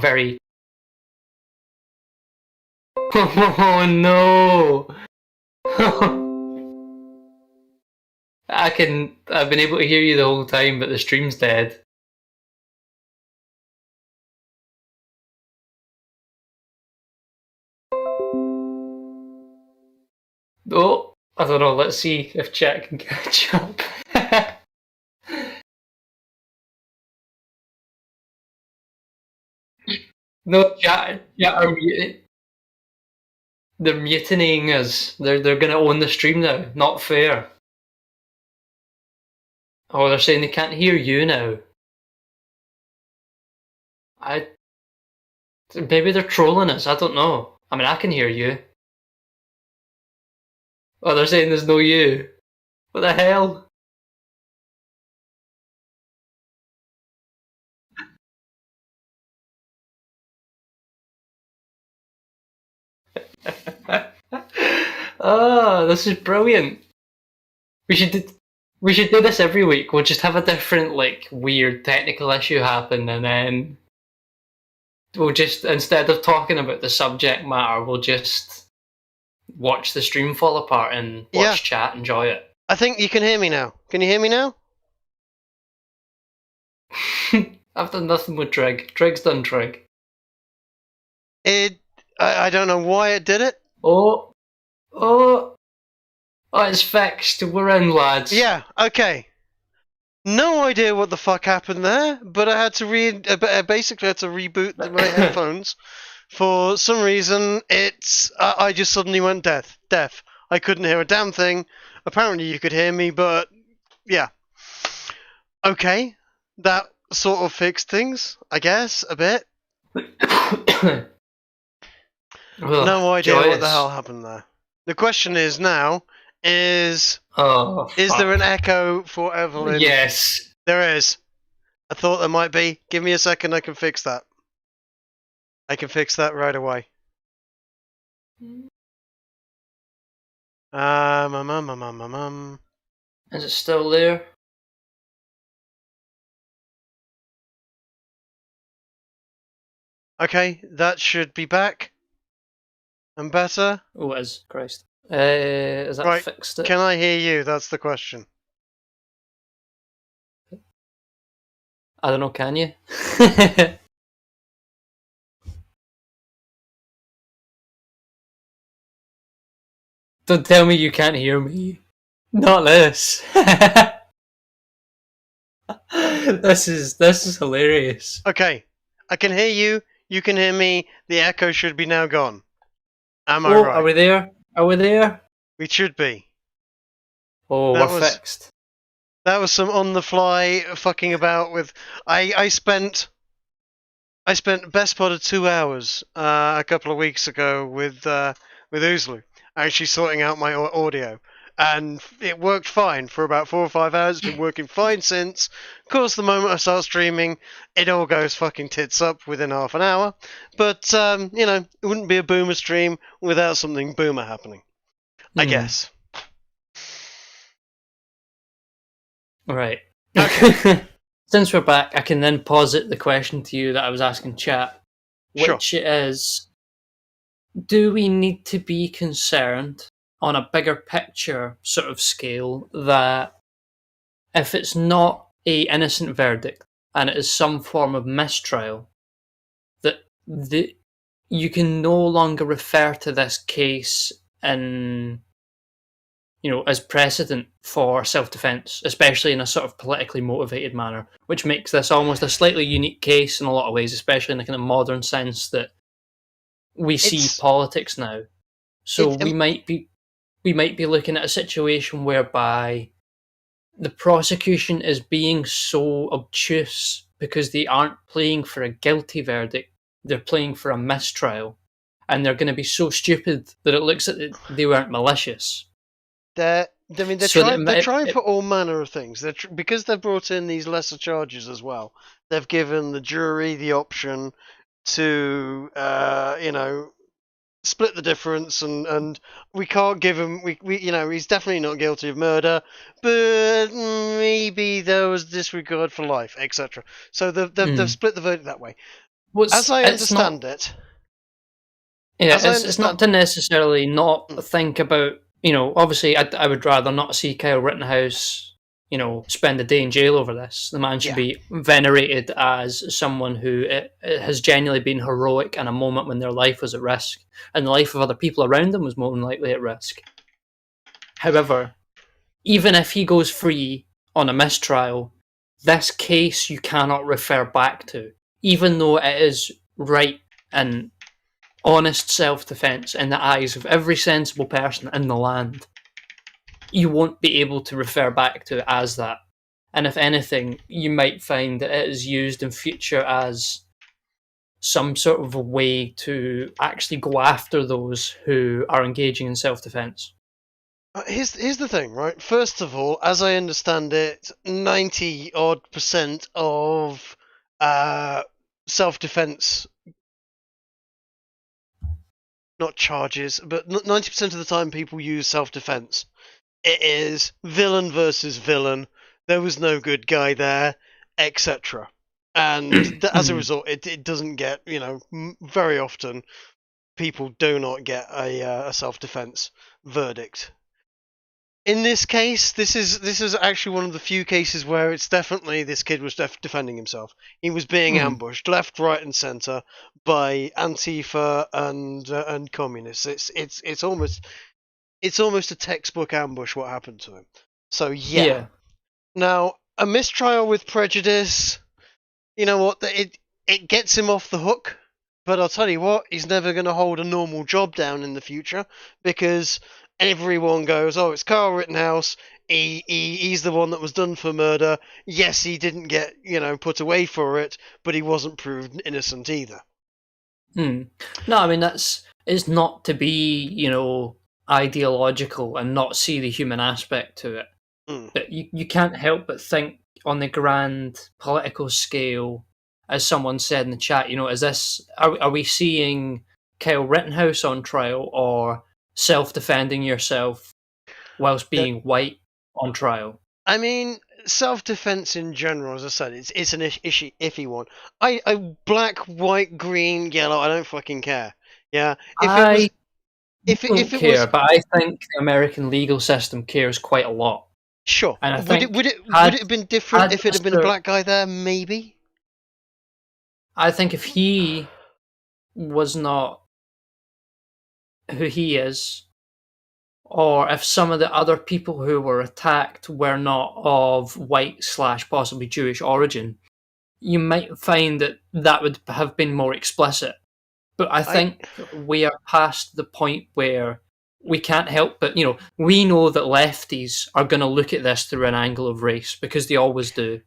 very. Oh no! I've been able to hear you the whole time, but the stream's dead. Oh, I don't know. Let's see if chat can catch up. No, chat are they're mutinying us. They're gonna own the stream now. Not fair. Oh, they're saying they can't hear you now. I Maybe they're trolling us. I don't know. I mean, I can hear you. Oh, they're saying there's no you. What the hell? Oh, this is brilliant. We should do, we should do this every week. We'll just have a different, weird technical issue happen, and then we'll just, instead of talking about the subject matter, we'll just watch the stream fall apart and watch chat, enjoy it. I think you can hear me now. Can you hear me now? I've done nothing with Trig. Trig's done Trig. I don't know why it did it. Oh, oh, it's fixed. We're in, lads. Yeah, okay. No idea what the fuck happened there, but I had to basically had to reboot my headphones. For some reason, I just suddenly went deaf. I couldn't hear a damn thing. Apparently you could hear me, but yeah. Okay, that sort of fixed things, I guess, a bit. No idea what the hell happened there. The question is now, is there an echo for Evelyn? Yes. There is. I thought there might be. Give me a second, I can fix that. I can fix that right away. Is it still there? Okay, that should be back. And better. Oh, it is. Christ. Is that right. Fixed it? Can I hear you? That's the question. I don't know, can you? Don't tell me you can't hear me. Not this. This is hilarious. Okay, I can hear you. You can hear me. The echo should be now gone. Am I right? Are we there? Are we there? We should be. Oh, we're fixed. That was some on-the-fly fucking about with. I spent best part of 2 hours a couple of weeks ago with with Oozlu, actually sorting out my audio. And it worked fine for about 4 or 5 hours. It's been working fine since. Of course, the moment I start streaming, it all goes fucking tits up within half an hour. But, it wouldn't be a boomer stream without something boomer happening. I guess. Right. Okay. Since we're back, I can then posit the question to you that I was asking chat, which Sure. is, do we need to be concerned on a bigger picture sort of scale that if it's not a innocent verdict and it is some form of mistrial, that you can no longer refer to this case in, as precedent for self-defense, especially in a sort of politically motivated manner, which makes this almost a slightly unique case in a lot of ways, especially in a kind of modern sense that we see politics now. So we might be looking at a situation whereby the prosecution is being so obtuse because they aren't playing for a guilty verdict, they're playing for a mistrial, and they're going to be so stupid that it looks like they weren't malicious. They're trying for all manner of things. Because they've brought in these lesser charges as well. They've given the jury the option to, split the difference, and we can't give him. He's definitely not guilty of murder, but maybe there was disregard for life, etc. So they've split the verdict that way. As I understand it. Yeah, it's not to necessarily not think about. Obviously, I would rather not see Kyle Rittenhouse, spend a day in jail over this. The man should be venerated as someone who has genuinely been heroic in a moment when their life was at risk, and the life of other people around them was more than likely at risk. However, even if he goes free on a mistrial, this case you cannot refer back to, even though it is right and honest self-defense in the eyes of every sensible person in the land. You won't be able to refer back to it as that. And if anything, you might find that it is used in future as some sort of a way to actually go after those who are engaging in self-defense. Here's the thing, right? First of all, as I understand it, 90% of self-defense, not charges, but 90% of the time people use self-defense. It is villain versus villain. There was no good guy there, etc. And as a result, it doesn't get, very often people do not get a self-defense verdict. In this case, this is actually one of the few cases where it's definitely this kid was defending himself. He was being ambushed left, right, and center by Antifa and communists. It's almost a textbook ambush what happened to him. So yeah. Now a mistrial with prejudice, you know what? It gets him off the hook. But I'll tell you what, he's never going to hold a normal job down in the future because everyone goes, oh, it's Carl Rittenhouse. He's the one that was done for murder. Yes, he didn't get, put away for it, but he wasn't proved innocent either. No, I mean, it's not to be, ideological and not see the human aspect to it. But you can't help but think on the grand political scale, as someone said in the chat, is this, are we seeing Kyle Rittenhouse on trial or self-defending yourself whilst being white on trial? I mean, self-defense in general, as I said, it's an iffy one. I black, white, green, yellow, I don't fucking care. Yeah, But I think the American legal system cares quite a lot. Sure. And I think would it have been different if it had been a black guy there? Maybe. I think if he was not who he is, or if some of the other people who were attacked were not of white / possibly Jewish origin, you might find that would have been more explicit. But I think we are past the point where we can't help but, we know that lefties are going to look at this through an angle of race because they always do.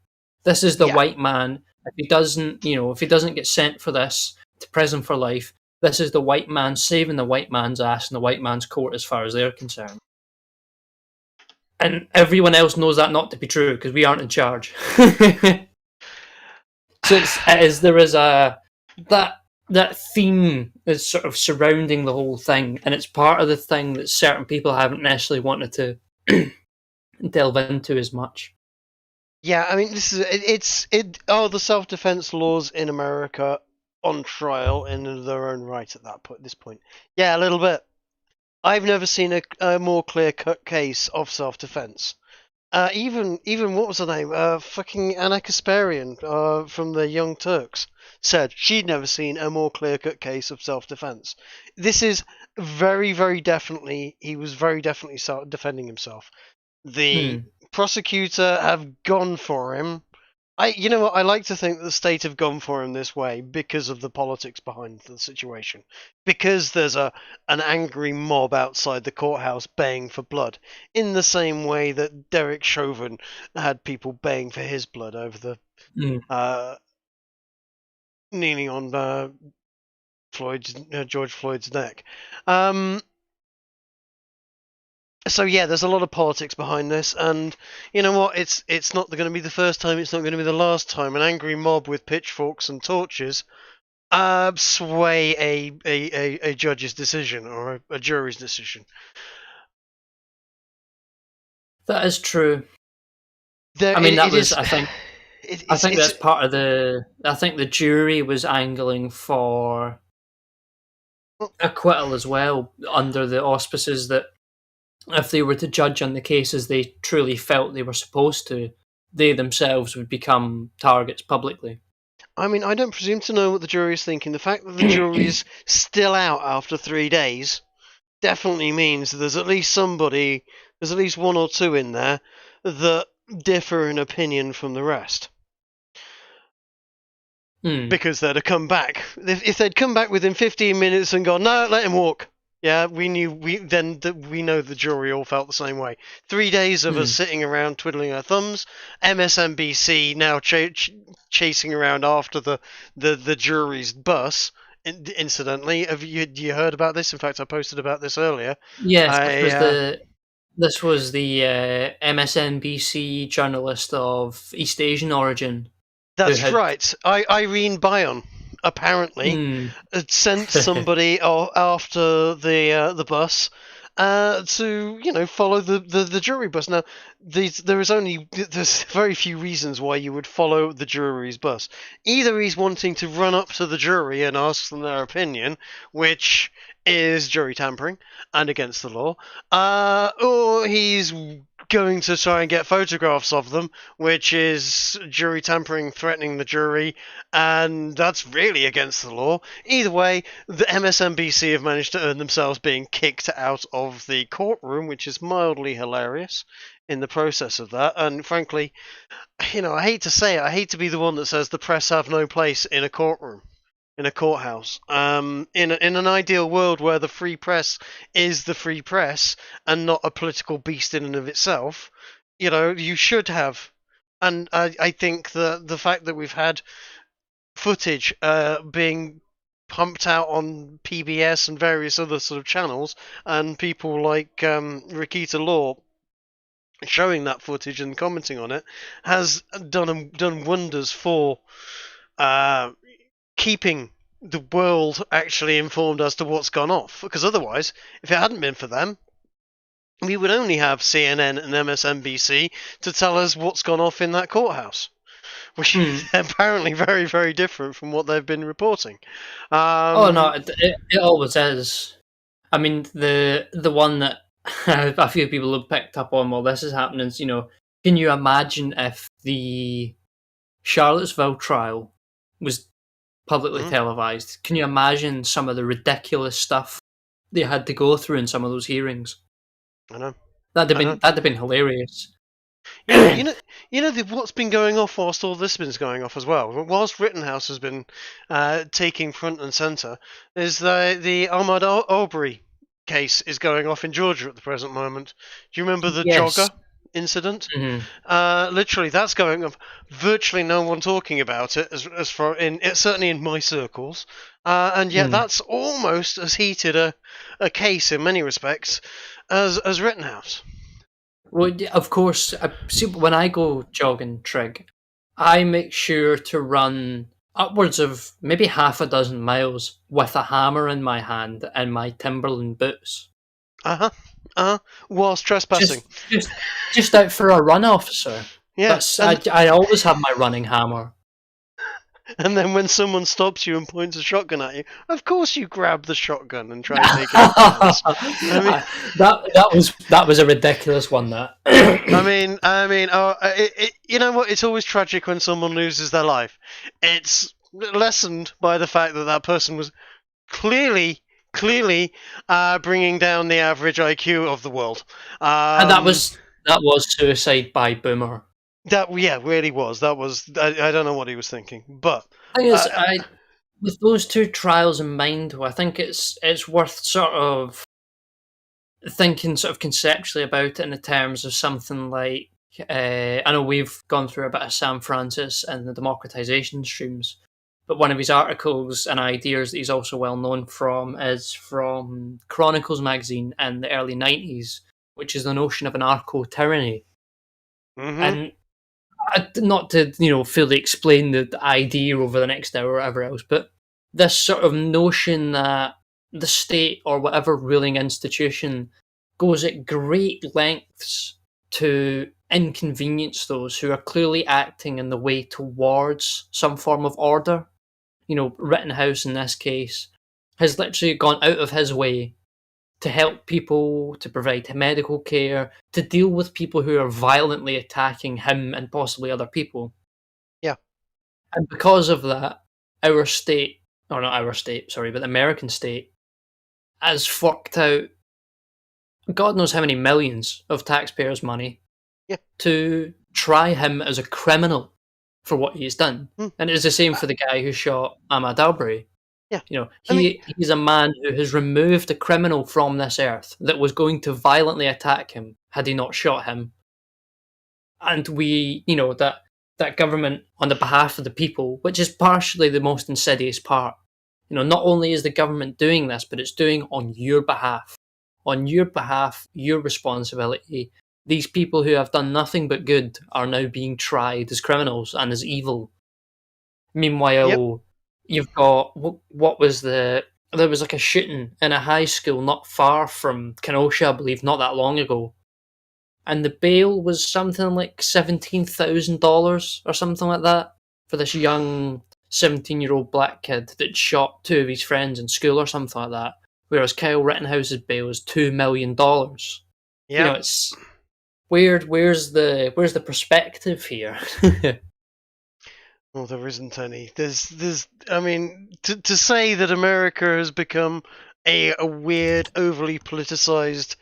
This is the white man. If he doesn't get sent for this to prison for life, This is the white man saving the white man's ass in the white man's court as far as they're concerned. And everyone else knows that not to be true because we aren't in charge. So there is that theme is sort of surrounding the whole thing, and it's part of the thing that certain people haven't necessarily wanted to delve into as much. Yeah, I mean, the self-defense laws in America on trial in their own right at this point. Yeah, a little bit. I've never seen a more clear-cut case of self-defense. Even what was her name? Fucking Anna Kasparian from the Young Turks said she'd never seen a more clear-cut case of self-defense. This is very, very definitely. He was very definitely defending himself. The prosecutor have gone for him. You know what? I like to think that the state have gone for him this way because of the politics behind the situation. Because there's an angry mob outside the courthouse baying for blood, in the same way that Derek Chauvin had people baying for his blood over the kneeling on George Floyd's neck. So yeah, there's a lot of politics behind this, and you know what? It's not going to be the first time. It's not going to be the last time. An angry mob with pitchforks and torches sway a judge's decision or a jury's decision. That is true. I think that's part of the. I think the jury was angling for acquittal as well, under the auspices that if they were to judge on the cases they truly felt they were supposed to, they themselves would become targets publicly. I mean, I don't presume to know what the jury is thinking. The fact that the jury is still out after 3 days definitely means there's at least one or two in there that differ in opinion from the rest. Because they'd have come back. If they'd come back within 15 minutes and gone, no, let him walk. Yeah, we know the jury all felt the same way. 3 days of us sitting around twiddling our thumbs. MSNBC now chasing around after the jury's bus. Incidentally, have you heard about this? In fact, I posted about this earlier. Yes, this was the MSNBC journalist of East Asian origin. That's right. Irene Bayon apparently had sent somebody after the bus to follow the jury bus. Now, there's very few reasons why you would follow the jury's bus. Either he's wanting to run up to the jury and ask them their opinion, which is jury tampering and against the law, or he's going to try and get photographs of them, which is jury tampering, threatening the jury, and that's really against the law. Either way, the MSNBC have managed to earn themselves being kicked out of the courtroom, which is mildly hilarious in the process of that. And frankly, I hate to say it, I hate to be the one that says the press have no place in a courtroom, in a courthouse. In an ideal world where the free press is the free press and not a political beast in and of itself, you should have. And I think the fact that we've had footage being pumped out on PBS and various other sort of channels, and people like Rikita Law showing that footage and commenting on it, has done wonders for keeping the world actually informed as to what's gone off. Because otherwise, if it hadn't been for them, we would only have CNN and MSNBC to tell us what's gone off in that courthouse, which is apparently very, very different from what they've been reporting. It always is. I mean, the one that a few people have picked up on while this is happening is, can you imagine if the Charlottesville trial was publicly televised? Can you imagine some of the ridiculous stuff they had to go through in some of those hearings? I know. That'd have been hilarious. What's been going off whilst all this has been going off as well, whilst Rittenhouse has been taking front and centre, is the Ahmaud Arbery case is going off in Georgia at the present moment. Do you remember the jogger incident. Mm-hmm. Literally, that's going up. Virtually no one talking about it, as far certainly in my circles. And yet, that's almost as heated a case in many respects as Rittenhouse. Well, of course, see, when I go jogging, Trig, I make sure to run upwards of maybe half a dozen miles with a hammer in my hand and my Timberland boots. Whilst trespassing. Just, just, just out for a run, officer. Yeah, That's I always have my running hammer. and then when someone stops you and points a shotgun at you, of course you grab the shotgun and try and take it off their hands. I mean, that was a ridiculous one. That you know what? It's always tragic when someone loses their life. It's lessened by the fact that that person was clearly bringing down the average IQ of the world. and that was suicide by Boomer. That really was. That was. I don't know what he was thinking, but Thing is, with those two trials in mind, I think it's worth sort of thinking sort of conceptually about it in the terms of something like I know we've gone through a bit of Sam Francis and the democratization streams, but one of his articles and ideas that he's also well known from is from Chronicles magazine in the early 90s, which is the notion of anarcho-tyranny. Mm-hmm. And not to fully explain the idea over the next hour or whatever else, but this sort of notion that the state or whatever ruling institution goes at great lengths to inconvenience those who are clearly acting in the way towards some form of order. Rittenhouse in this case has literally gone out of his way to help people, to provide medical care, to deal with people who are violently attacking him and possibly other people. Yeah. And because of that, our state, or not our state, sorry, but the American state, has forked out God knows how many millions of taxpayers' money to try him as a criminal for what he's done. And it's the same for the guy who shot Ahmaud Arbery. Yeah. He's a man who has removed a criminal from this earth that was going to violently attack him had he not shot him. And we, that government on the behalf of the people, which is partially the most insidious part. Not only is the government doing this, but it's doing on your behalf. On your behalf, your responsibility. These people who have done nothing but good are now being tried as criminals and as evil. Meanwhile, you've got what was there was like a shooting in a high school not far from Kenosha, I believe, not that long ago, and the bail was something like $17,000 or something like that for this young 17-year-old black kid that shot two of his friends in school or something like that. Whereas Kyle Rittenhouse's bail is $2 million. Yeah, it's weird. Where's the perspective here? Well, there isn't any. There's. I mean, to say that America has become a weird, overly politicized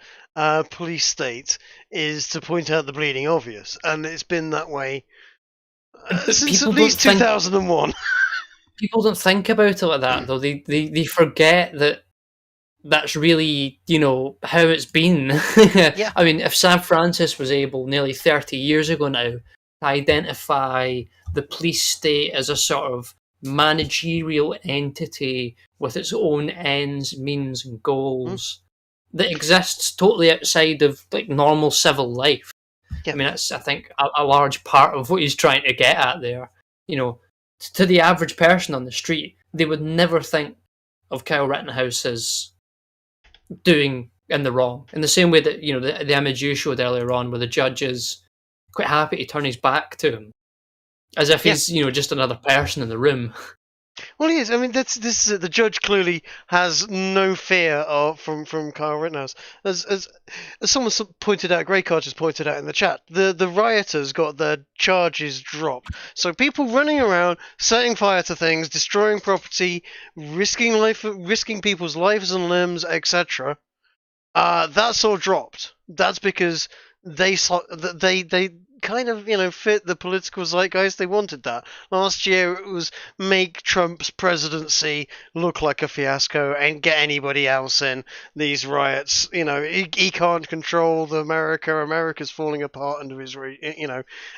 police state is to point out the bleeding obvious, and it's been that way since at least 2001. People don't think about it like that, though. They forget that that's really, how it's been. Yeah. I mean, if San Francisco was able nearly 30 years ago now to identify the police state as a sort of managerial entity with its own ends, means, and goals that exists totally outside of like normal civil life. I mean, that's, I think, a large part of what he's trying to get at there. To the average person on the street, they would never think of Kyle Rittenhouse as doing in the wrong. In the same way that, the image you showed earlier on where the judge is quite happy to turn his back to him. As if he's, just another person in the room. Well, he is. I mean, the judge clearly has no fear from Kyle Rittenhouse. As someone pointed out, Greycard just pointed out in the chat, the rioters got their charges dropped. So people running around, setting fire to things, destroying property, risking people's lives and limbs, etc. That's all dropped. That's because they kind of, fit the political zeitgeist. They wanted that. Last year it was make Trump's presidency look like a fiasco and get anybody else in these riots. He can't control the America. America's falling apart under his,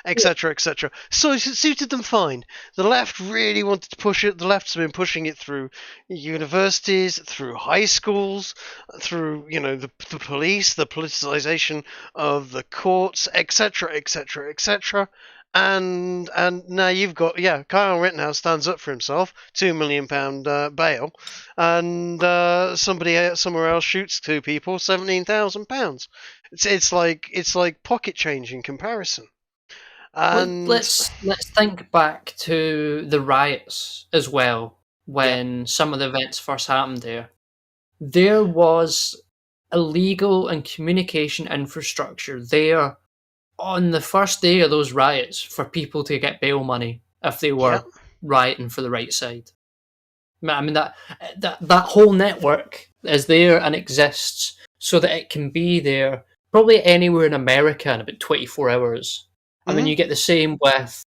etc., etc. So it suited them fine. The left really wanted to push it. The left's been pushing it through universities, through high schools, through, the police, the politicization of the courts, etc., etc., etc. And now you've got Kyle Rittenhouse stands up for himself, £2 million bail, and somebody somewhere else shoots two people, £17,000. It's like pocket change in comparison. And Let's think back to the riots as well. yeah, When some of the events first happened there was illegal and communication infrastructure there on the first day of those riots for people to get bail money if they yeah, were rioting for the right side. I mean that whole network is there and exists so that it can be there probably anywhere in America in about 24 hours. I mean, mm-hmm. you get the same with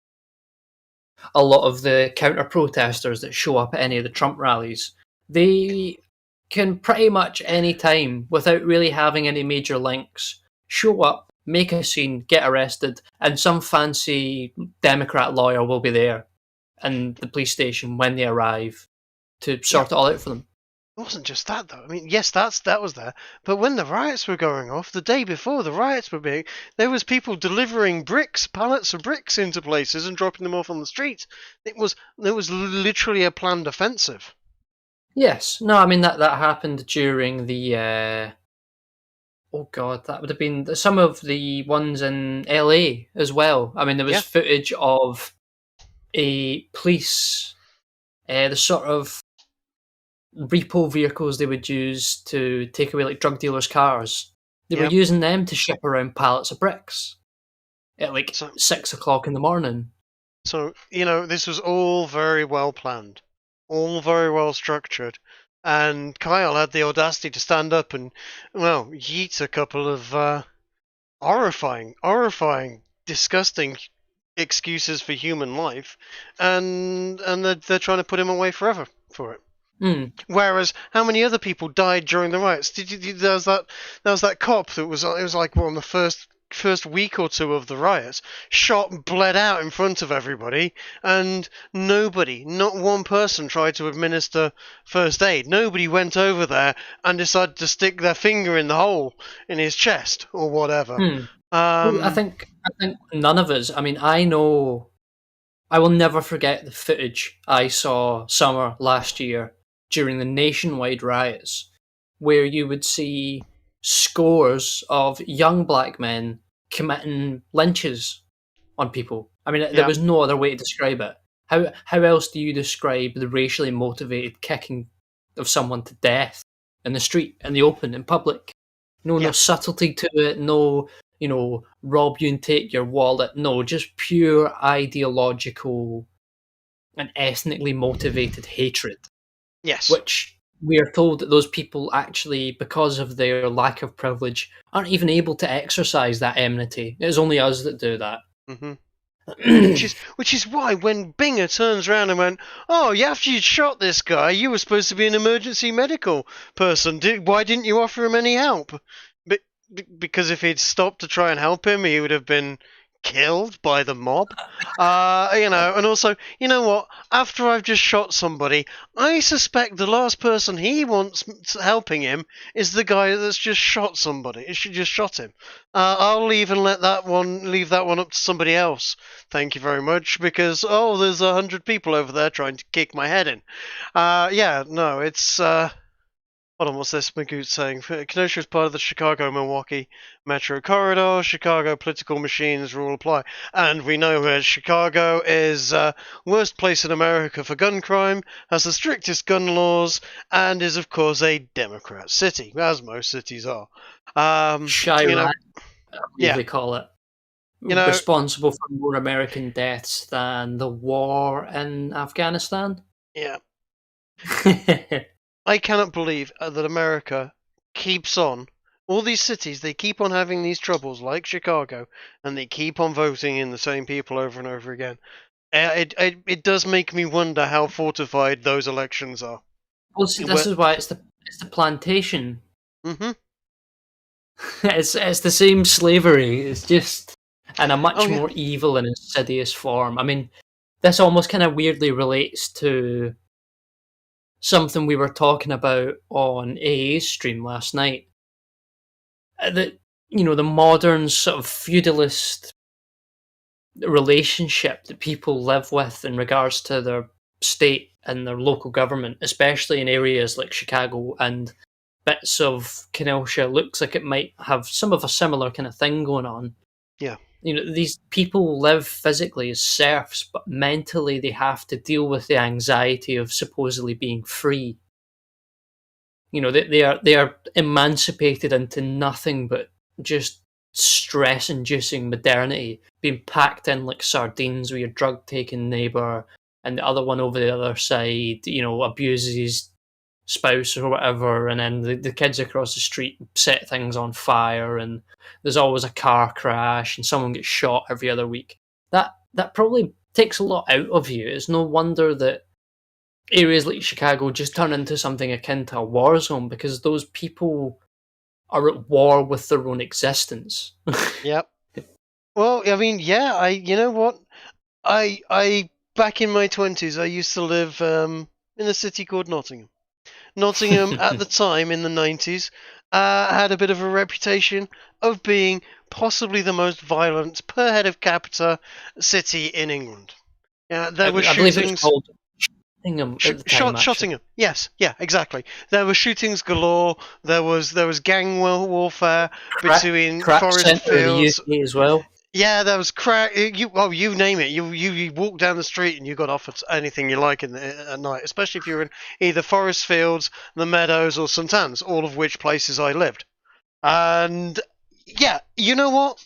a lot of the counter protesters that show up at any of the Trump rallies. They can pretty much any time, without really having any major links, show up, make a scene, get arrested, and some fancy Democrat lawyer will be there in the police station when they arrive to Yeah. sort it all out for them. It wasn't just that though. I mean, yes, that was there, but when the riots were going off, the day before the riots were being, there was people delivering bricks, pallets of bricks into places and dropping them off on the street. There was literally a planned offensive. Yes, no, I mean that happened during the oh god, that would have been some of the ones in LA as well. I mean, there was Yeah. footage of a police, the sort of repo vehicles they would use to take away like drug dealers' cars. They were Yep. using them to ship around pallets of bricks at like So 6 o'clock in the morning. this was all very well planned, all very well structured, and Kyle had the audacity to stand up and, well, yeet a couple of horrifying, disgusting excuses for human life, and they're trying to put him away forever for it. Mm. Whereas, how many other people died during the riots? There was that cop that was, it was like on the first week or two of the riots, shot and bled out in front of everybody, and nobody, not one person, tried to administer first aid. Nobody went over there and decided to stick their finger in the hole in his chest or whatever. Mm. Well, I think none of us. I mean, I know I will never forget the footage I saw summer last year during the nationwide riots, where you would see scores of young black men committing lynches on people. I mean, there Yeah, was no other way to describe it. How else do you describe the racially motivated kicking of someone to death in the street, in the open, in public? No yeah, subtlety to it. No, rob you and take your wallet. No, just pure ideological and ethnically motivated hatred, yes. which we are told that those people actually, because of their lack of privilege, aren't even able to exercise that enmity. It is only us that do that. hmm Which is why when Binger turns around and went, "Oh, after you'd shot this guy, you were supposed to be an emergency medical person. Why didn't you offer him any help?" Because if he'd stopped to try and help him, he would have been killed by the mob. And also, you know what? After I've just shot somebody, I suspect the last person he wants helping him is the guy that's just shot somebody. She just shot him. I'll leave and leave that one up to somebody else. Thank you very much, because there's 100 people over there trying to kick my head in. It's. Hold on, what's this Magoot saying? Kenosha is part of the Chicago-Milwaukee Metro Corridor. Chicago political machines rule apply. And we know that Chicago is worst place in America for gun crime, has the strictest gun laws, and is, of course, a Democrat city, as most cities are. Chirac, I believe Yeah, they call it. you know, Responsible for more American deaths than the war in Afghanistan. yeah. I cannot believe that America keeps on, All these cities, they keep on having these troubles, like Chicago, and they keep on voting in the same people over and over again. It does make me wonder how fortified those elections are. Well, see, this is why it's the plantation. Mm-hmm. It's the same slavery. It's just in a much Oh, yeah. more evil and insidious form. I mean, this almost kind of weirdly relates to something we were talking about on AA's stream last night. That, the modern sort of feudalist relationship that people live with in regards to their state and their local government, especially in areas like Chicago and bits of Kenosha, looks like it might have some of a similar kind of thing going on. Yeah. These people live physically as serfs, but mentally they have to deal with the anxiety of supposedly being free. They are emancipated into nothing but just stress-inducing modernity, being packed in like sardines with your drug-taking neighbour, and the other one over the other side, abuses his spouse or whatever, and then the kids across the street set things on fire, and there's always a car crash, and someone gets shot every other week. That probably takes a lot out of you. It's no wonder that areas like Chicago just turn into something akin to a war zone, because those people are at war with their own existence. Yep. Well, I mean, yeah. You know what? I back in my 20s, I used to live in a city called Nottingham. Nottingham at the time in the 90s had a bit of a reputation of being possibly the most violent per head of capita city in England. There were I believe it was shootings. called Shottingham at the time. Shottingham. Yes, yeah, exactly. There were shootings galore. There was gang warfare between Crack forest centre in the fields. UK as well. Yeah, there was crack. You name it. You walk down the street and you got offered anything you like at night, especially if you're in either forest fields, the meadows, or St Anne's, all of which places I lived. And yeah, you know what?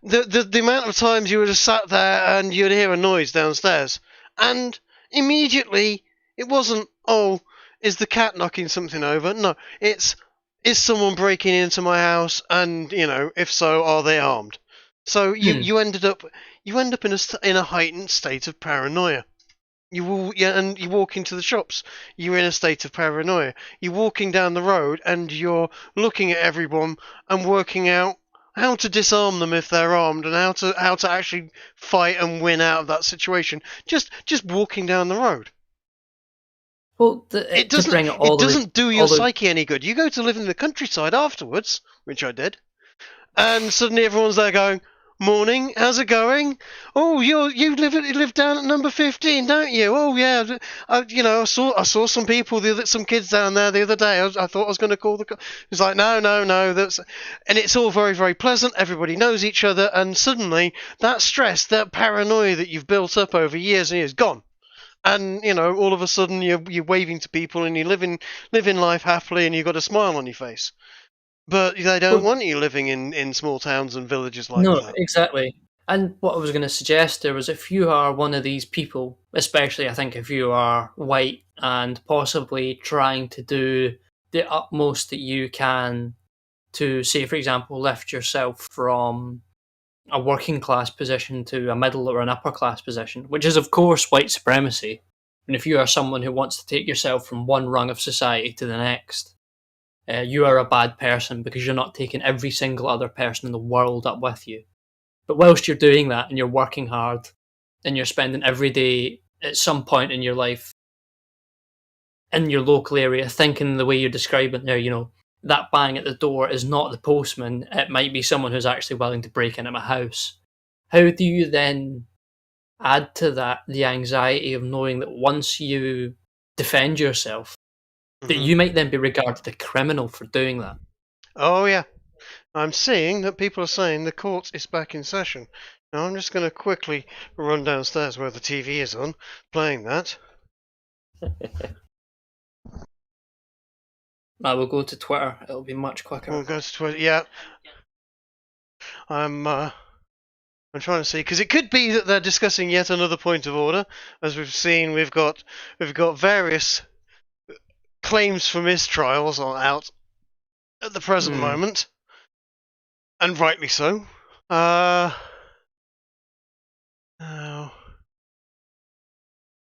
The amount of times you would have sat there and you'd hear a noise downstairs, and immediately it wasn't, oh, is the cat knocking something over? No, it's, is someone breaking into my house, and if so, are they armed? So you end up in a heightened state of paranoia. And you walk into the shops, you're in a state of paranoia. You're walking down the road and you're looking at everyone and working out how to disarm them if they're armed, and how to actually fight and win out of that situation. Just walking down the road. Well, it doesn't do your psyche any good. You go to live in the countryside afterwards, which I did, and suddenly everyone's there going, "Morning, how's it going? Oh, you live down at number 15, don't you? Oh yeah, I saw some people, some kids down there the other day. I thought I was going to call the. It's like no, and it's all very, very pleasant. Everybody knows each other, and suddenly that stress, that paranoia that you've built up over years and years, gone. And all of a sudden you're waving to people and you're living life happily, and you've got a smile on your face. But they don't want you living in small towns and villages like that. No, exactly. And what I was going to suggest there was, if you are one of these people, especially I think if you are white and possibly trying to do the utmost that you can to, say, for example, lift yourself from a working class position to a middle or an upper class position, which is, of course, white supremacy. And if you are someone who wants to take yourself from one rung of society to the next, you are a bad person because you're not taking every single other person in the world up with you. But whilst you're doing that and you're working hard and you're spending every day at some point in your life in your local area thinking the way you're describing there, that bang at the door is not the postman, it might be someone who's actually willing to break into my house. How do you then add to that the anxiety of knowing that once you defend yourself, that you might then be regarded a criminal for doing that? Oh yeah, I'm seeing that people are saying the court is back in session. Now I'm just going to quickly run downstairs where the TV is on, playing that. I will go to Twitter. It'll be much quicker. We'll go to Twitter. Yeah, I'm trying to see, because it could be that they're discussing yet another point of order. As we've seen, we've got various claims for mistrials out at the present moment. And rightly so. Now,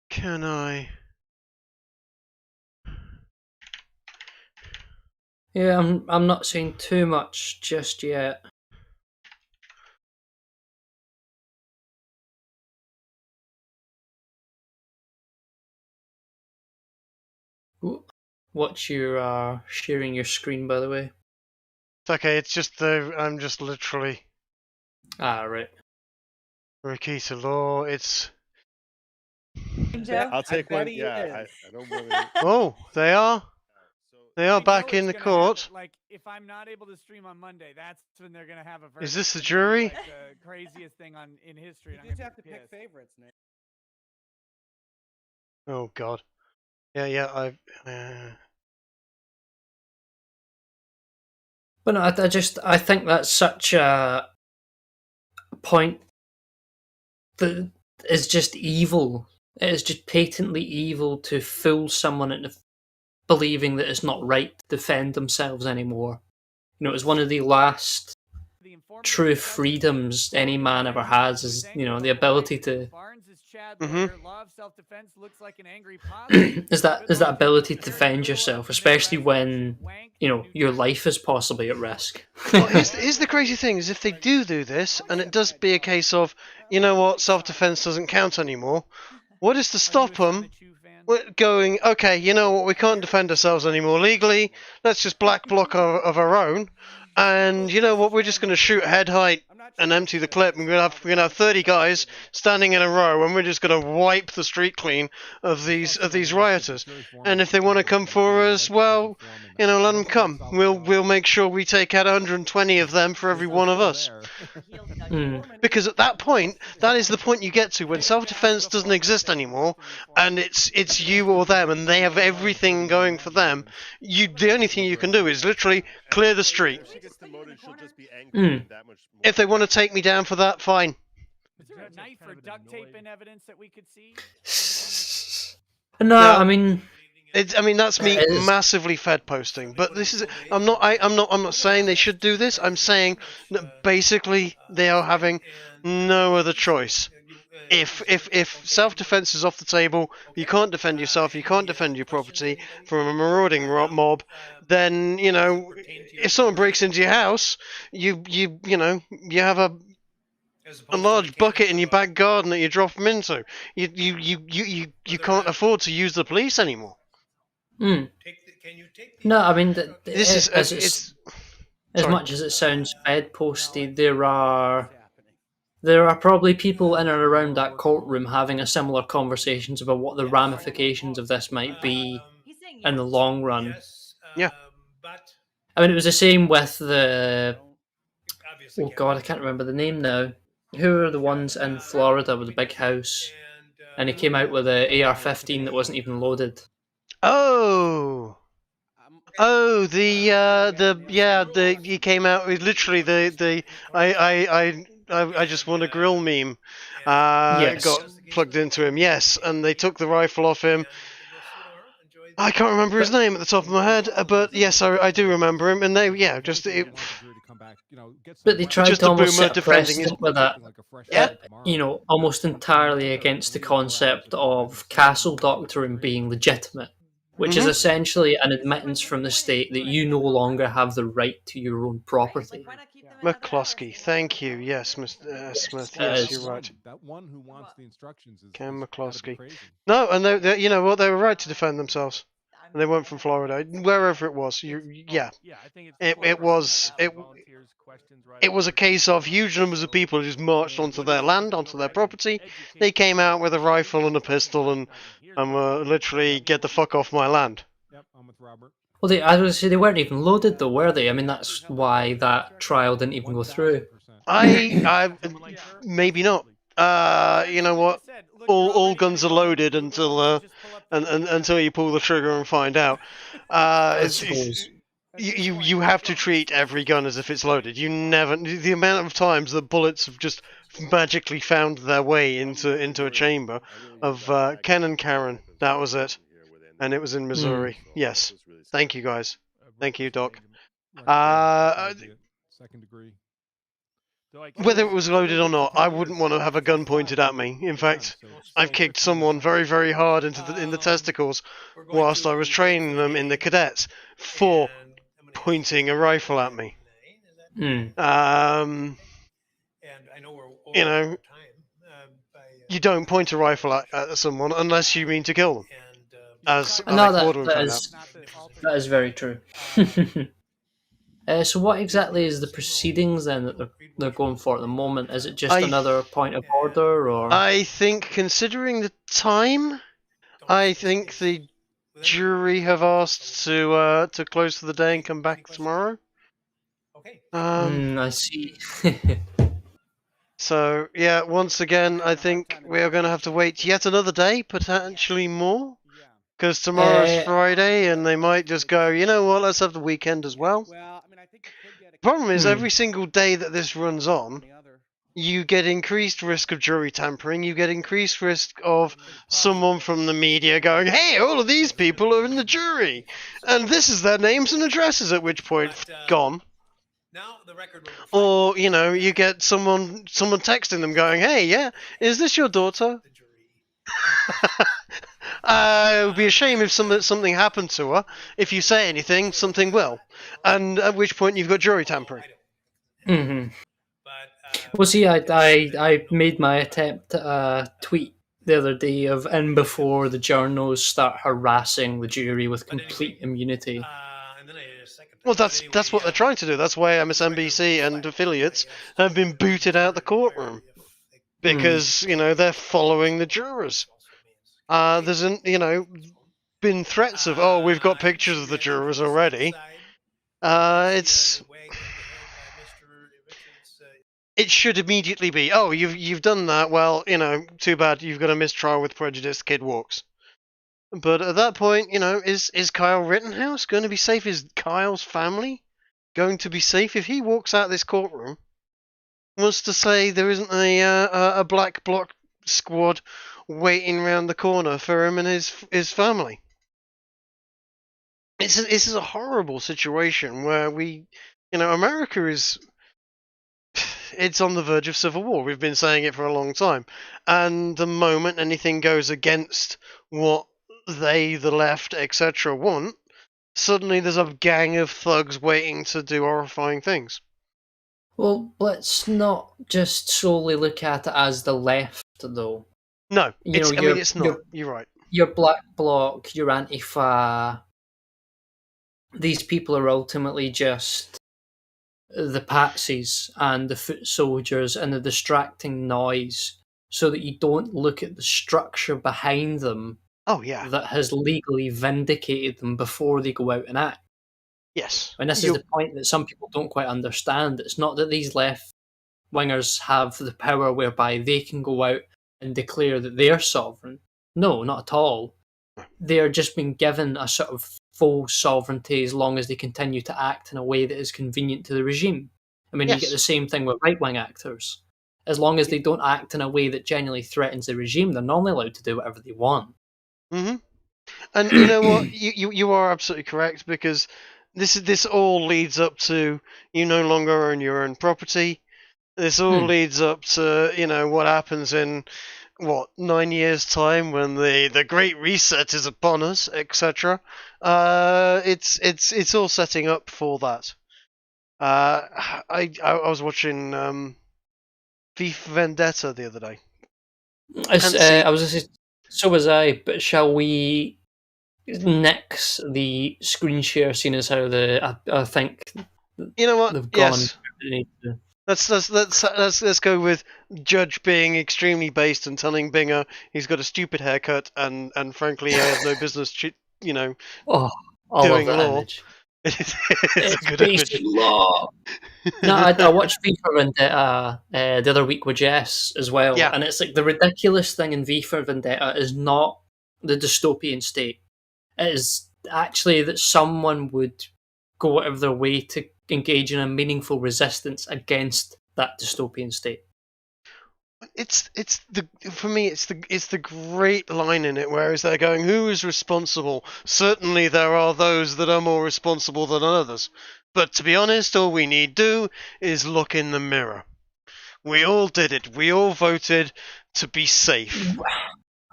can I? Yeah, I'm not seeing too much just yet. What's your sharing your screen, by the way? It's okay. It's just I'm just literally Right. Rikita Law. It's I'll take one. Yeah, I don't want oh, they are. They are I back know in it's the gonna court. happen. Like, if I'm not able to stream on Monday, that's when they're gonna have a verdict. Is this the It's gonna be, jury? like, the craziest thing in history. You and I'm just gonna have be to pick pissed. favorites, Nick. Oh God. Yeah. But no, I think that's such a point that is just evil. It is just patently evil to fool someone into believing that it's not right to defend themselves anymore. You know, it's one of the last true freedoms any man ever has is, you know, the ability to is that ability to defend yourself, especially when, you know, your life is possibly at risk. Well, here's the crazy thing: is if they do this, and it does be a case of, you know what, self-defense doesn't count anymore. What is to stop them going? Okay, you know what, we can't defend ourselves anymore legally. Let's just black block of our own, and you know what, we're just going to shoot head height and empty the clip. And we're gonna have 30 guys standing in a row, and we're just going to wipe the street clean of these rioters. And if they want to come for us, well, you know, let them come. We'll make sure we take out 120 of them for every one of us. Because at that point, that is the point you get to when self-defense doesn't exist anymore, and it's you or them, and they have everything going for them. The only thing you can do is literally clear the street. If she gets demoted, she'll just be angry that much more. If they want to take me down for that, fine. Is there a knife or duct tape in evidence that we could see? No, I mean, that's me massively fed posting. But this is I'm not saying they should do this. I'm saying that basically they are having no other choice. If self-defense is off the table, you can't defend yourself, you can't defend your property from a marauding mob, then, you know, if someone breaks into your house, you have a large bucket in your back garden that you drop them into. You can't afford to use the police anymore. No, I mean, This is as much as it sounds bed posty, there are probably people in and around that courtroom having a similar conversations about what the ramifications of this might be in the long run. Yeah. I mean, it was the same with the... Oh God, I can't remember the name now. Who are the ones in Florida with the big house? And he came out with a AR-15 that wasn't even loaded. Oh, he came out with literally I just want a grill meme. Yes. Got plugged into him. Yes, and they took the rifle off him. I can't remember his name at the top of my head, but yes, I do remember him. And they But they tried just to a almost boomer set a defending his. precedent with that. Yeah. You know, almost entirely against the concept of castle doctrine being legitimate, which is essentially an admittance from the state that you no longer have the right to your own property. McCloskey, thank you. Yes, Mr. Smith. Yes, you're right. That one who wants the instructions is Ken McCloskey. crazy. No, and they you know what, they were right to defend themselves. And they weren't from Florida, wherever it was. Yeah, it was a case of huge numbers of people just marched onto their land, onto their property. They came out with a rifle and a pistol and were literally get the fuck off my land. Yep, I'm with Robert. Well, I would say they weren't even loaded, though, were they? I mean, that's why that trial didn't even go through. I maybe not. You know what? All guns are loaded until until you pull the trigger and find out. You have to treat every gun as if it's loaded. You never the amount of times the bullets have just magically found their way into a chamber of Ken and Karen. That was it, and it was in Missouri. Yes, thank you guys. Thank you, Doc. Second degree. Whether it was loaded or not, I wouldn't want to have a gun pointed at me. In fact, I've kicked someone very, very hard in the testicles whilst I was training them in the cadets for pointing a rifle at me. You know, you don't point a rifle at someone unless you mean to kill them. As Alec Baldwin found out. That is very true. So what exactly is the proceedings then that they're going for at the moment? Is it just another point of order, or? I think, considering the time, I think the jury have asked to close for the day and come back tomorrow. I see. So yeah, once again, I think we are going to have to wait yet another day, potentially more, because tomorrow's Friday, and they might just go, you know what, let's have the weekend as well. The problem is, every single day that this runs on, you get increased risk of jury tampering, you get increased risk of someone from the media going, hey, all of these people are in the jury, and this is their names and addresses, at which point, gone. Or, you know, you get someone texting them going, hey, yeah, is this your daughter? It would be a shame if something happened to her. If you say anything, something will. And at which point you've got jury tampering. Well, see, I made my attempt at a tweet the other day of in before the journos start harassing the jury with complete immunity. Well, that's what they're trying to do. That's why MSNBC and affiliates have been booted out the courtroom. Because, you know, they're following the jurors. There's, been threats of, oh, we've got pictures of the jurors already. It should immediately be, oh, you've done that, well, you know, too bad, you've got a mistrial with prejudice, kid walks. But at that point, you know, is Kyle Rittenhouse going to be safe? Is Kyle's family going to be safe? If he walks out of this courtroom, wants to say there isn't a black bloc squad waiting round the corner for him and his family. This is a horrible situation where America is... It's on the verge of civil war. We've been saying it for a long time. And the moment anything goes against what they, the left, etc. want, suddenly there's a gang of thugs waiting to do horrifying things. Well, let's not just solely look at it as the left, though. No, it's not. You're right. Your Black Bloc, your Antifa, these people are ultimately just the patsies and the foot soldiers and the distracting noise so that you don't look at the structure behind them that has legally vindicated them before they go out and act. Yes. And this is the point that some people don't quite understand. It's not that these left-wingers have the power whereby they can go out and declare that they're sovereign. No, not at all. They're just being given a sort of full sovereignty as long as they continue to act in a way that is convenient to the regime. I mean, you get the same thing with right-wing actors. As long as they don't act in a way that genuinely threatens the regime, they're normally allowed to do whatever they want. Mm-hmm. And you know what? You are absolutely correct, because this all leads up to you no longer own your own property. This all leads up to, what happens in, 9 years' time when the Great Reset is upon us, etc. It's all setting up for that. I was watching V for Vendetta the other day. So was I, but shall we nix the screen share, seeing as how I think you know what? They've gone. Yes. Let's go with Judge being extremely based and telling Binger he's got a stupid haircut and frankly he has no business doing law. It's a good image. Law. No, I watched V for Vendetta the other week with Jess as well, and it's like the ridiculous thing in V for Vendetta is not the dystopian state. It is actually that someone would go out of their way to engage in a meaningful resistance against that dystopian state. For me it's the great line in it, whereas they're going, who is responsible? Certainly there are those that are more responsible than others, but to be honest, all we need do is look in the mirror. We all did it. We all voted to be safe.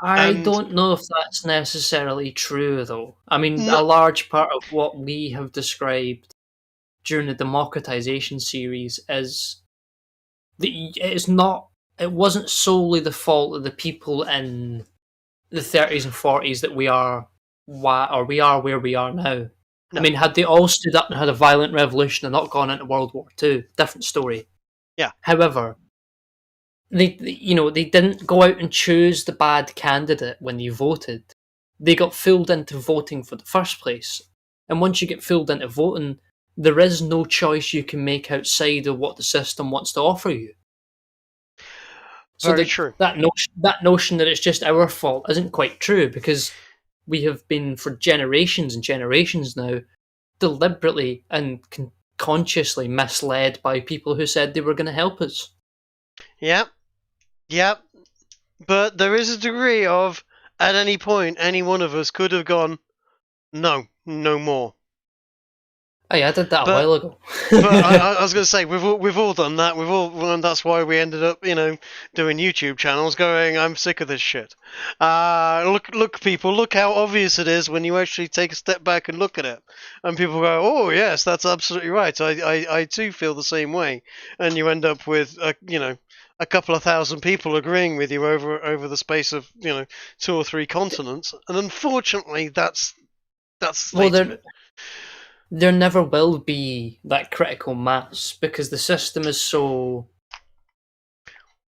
I And- don't know if that's necessarily true, though. I mean, No- a large part of what we have described during the democratization series is that it wasn't solely the fault of the people in the 30s and 40s that we are where we are now. No. I mean, had they all stood up and had a violent revolution and not gone into World War II, different story. Yeah. However, they didn't go out and choose the bad candidate when they voted. They got fooled into voting for the first place. And once you get fooled into voting, there is no choice you can make outside of what the system wants to offer you. So Very true. That notion that it's just our fault isn't quite true, because we have been for generations and generations now deliberately and consciously misled by people who said they were going to help us. Yep. But there is a degree of, at any point, any one of us could have gone, no more. Oh yeah, I did that a But- while ago. But I was going to say, we've all done that. And that's why we ended up, doing YouTube channels. Going, I'm sick of this shit. Look, people, look how obvious it is when you actually take a step back and look at it. And people go, oh yes, that's absolutely right. I too feel the same way. And you end up with, a couple of thousand people agreeing with you over the space of 2 or 3 continents. And unfortunately, that's the state of it. There never will be that critical mass because the system is so.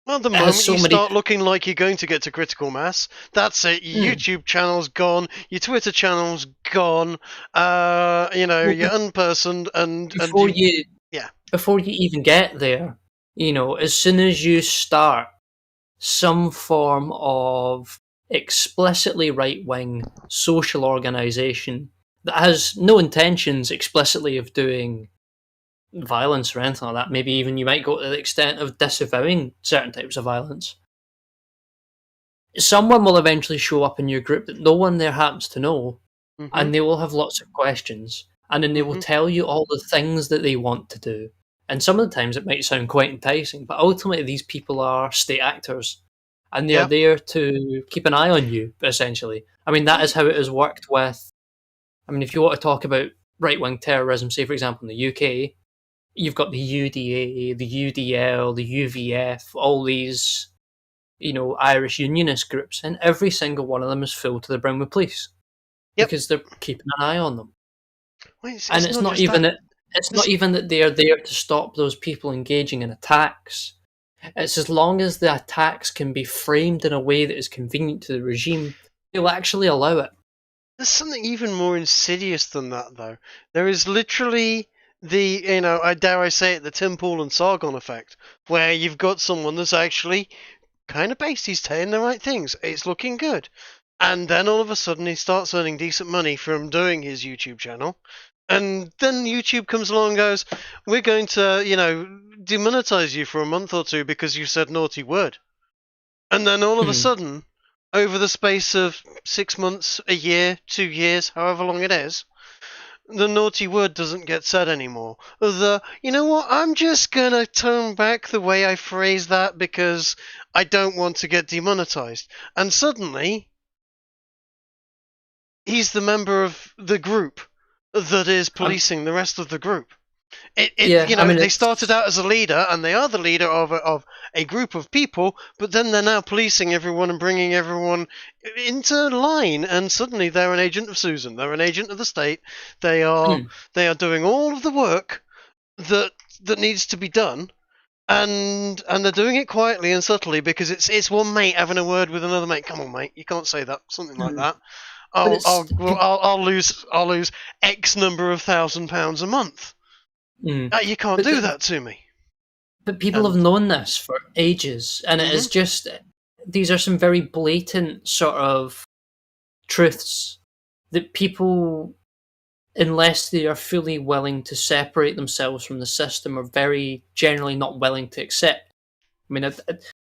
Well, the It has moment so you many- start looking like you're going to get to critical mass, that's it. Your YouTube channel's gone. Your Twitter channel's gone. You're unpersoned and Before you even get there, as soon as you start some form of explicitly right-wing social organisation that has no intentions explicitly of doing violence or anything like that, maybe even you might go to the extent of disavowing certain types of violence, someone will eventually show up in your group that no one there happens to know, and they will have lots of questions, and then they will tell you all the things that they want to do. And some of the times it might sound quite enticing, but ultimately these people are state actors, and they're there to keep an eye on you, essentially. I mean, that is how it has worked with... I mean, if you want to talk about right-wing terrorism, say, for example, in the UK, you've got the UDA, the UDL, the UVF, all these, Irish unionist groups, and every single one of them is filled to the brim with police. Yep. Because they're keeping an eye on them. It's not even that they are there to stop those people engaging in attacks. It's as long as the attacks can be framed in a way that is convenient to the regime, they'll actually allow it. There's something even more insidious than that, though. There is literally the, I dare I say it, the Tim Pool and Sargon effect, where you've got someone that's actually kind of based. He's saying the right things. It's looking good. And then all of a sudden he starts earning decent money from doing his YouTube channel. And then YouTube comes along and goes, we're going to, demonetize you for a month or two because you said naughty word. And then all of a sudden, over the space of 6 months, a year, 2 years, however long it is, the naughty word doesn't get said anymore. You know what, I'm just going to tone back the way I phrase that because I don't want to get demonetized. And suddenly, he's the member of the group that is policing the rest of the group. They started out as a leader, and they are the leader of a group of people, but then they're now policing everyone and bringing everyone into line, and suddenly they're an agent of Susan. They're an agent of the state. They are doing all of the work that needs to be done, and they're doing it quietly and subtly because it's one mate having a word with another mate. Come on, mate, you can't say that. Something like that. I'll lose X number of £1,000 a month. You can't do that to me. But people have known this for ages, and it is just... These are some very blatant sort of truths that people, unless they are fully willing to separate themselves from the system, are very generally not willing to accept. I mean,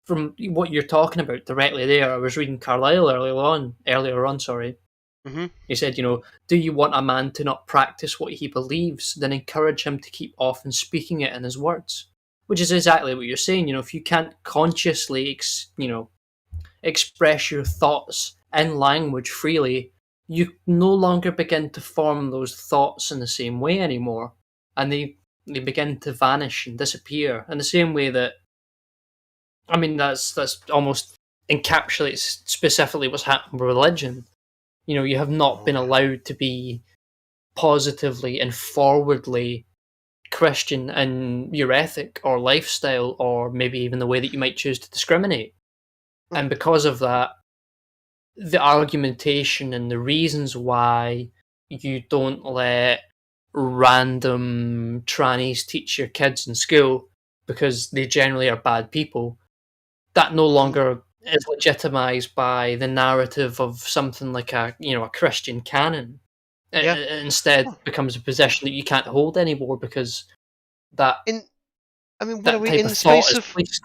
from what you're talking about directly there, I was reading Carlyle earlier on. He said, do you want a man to not practice what he believes, then encourage him to keep often speaking it in his words. which is exactly what you're saying. If you can't consciously, express your thoughts in language freely, you no longer begin to form those thoughts in the same way anymore, and they begin to vanish and disappear in the same way that, that's almost encapsulates specifically what's happened with religion. You have not been allowed to be positively and forwardly Christian in your ethic or lifestyle, or maybe even the way that you might choose to discriminate. And because of that, the argumentation and the reasons why you don't let random trannies teach your kids in school because they generally are bad people, that no longer is legitimized by the narrative of something like a Christian canon. Yeah. It instead becomes a position that you can't hold anymore because that what are we type in of the thought space is of placed.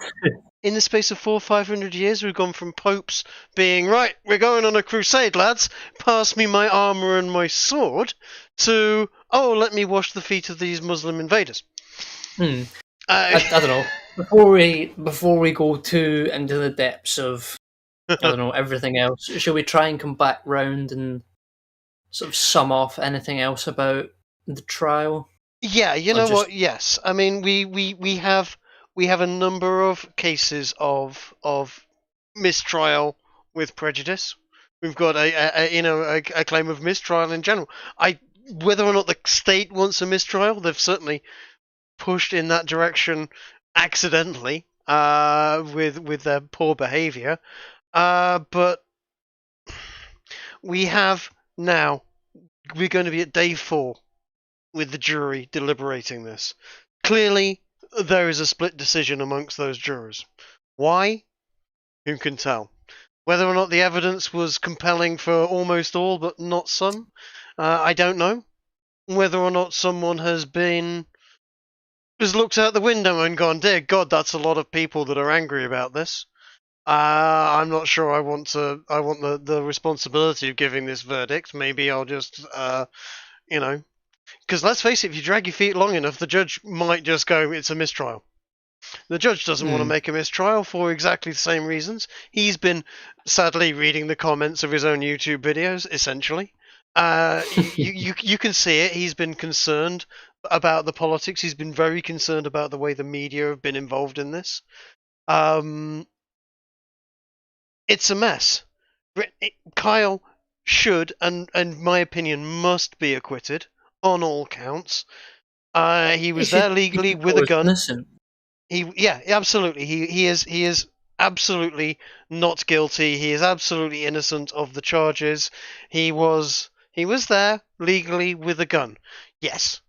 in the space of 400-500 years? We've gone from popes being right, we're going on a crusade, lads. Pass me my armor and my sword, to let me wash the feet of these Muslim invaders. I don't know. Before we go too into the depths of everything else, shall we try and come back round and sort of sum off anything else about the trial? Yeah, you Or know just what? Yes, I mean we have a number of cases of mistrial with prejudice. We've got a claim of mistrial in general. Whether or not the state wants a mistrial, they've certainly pushed in that direction accidentally with their poor behaviour. But we're going to be at day 4 with the jury deliberating this. Clearly, there is a split decision amongst those jurors. Why? Who can tell? Whether or not the evidence was compelling for almost all but not some, I don't know. Whether or not someone has looked out the window and gone, dear God, that's a lot of people that are angry about this. I'm not sure I want the responsibility of giving this verdict. Maybe I'll just, because let's face it, if you drag your feet long enough, the judge might just go, it's a mistrial. The judge doesn't want to make a mistrial for exactly the same reasons. He's been, sadly, reading the comments of his own YouTube videos, essentially. You can see it. He's been concerned about the politics. He's been very concerned about the way the media have been involved in this. It's a mess. Kyle should, and in my opinion, must be acquitted on all counts. He was there legally with a gun. Innocent. Absolutely. He is absolutely not guilty. He is absolutely innocent of the charges. He was there legally with a gun. Yes.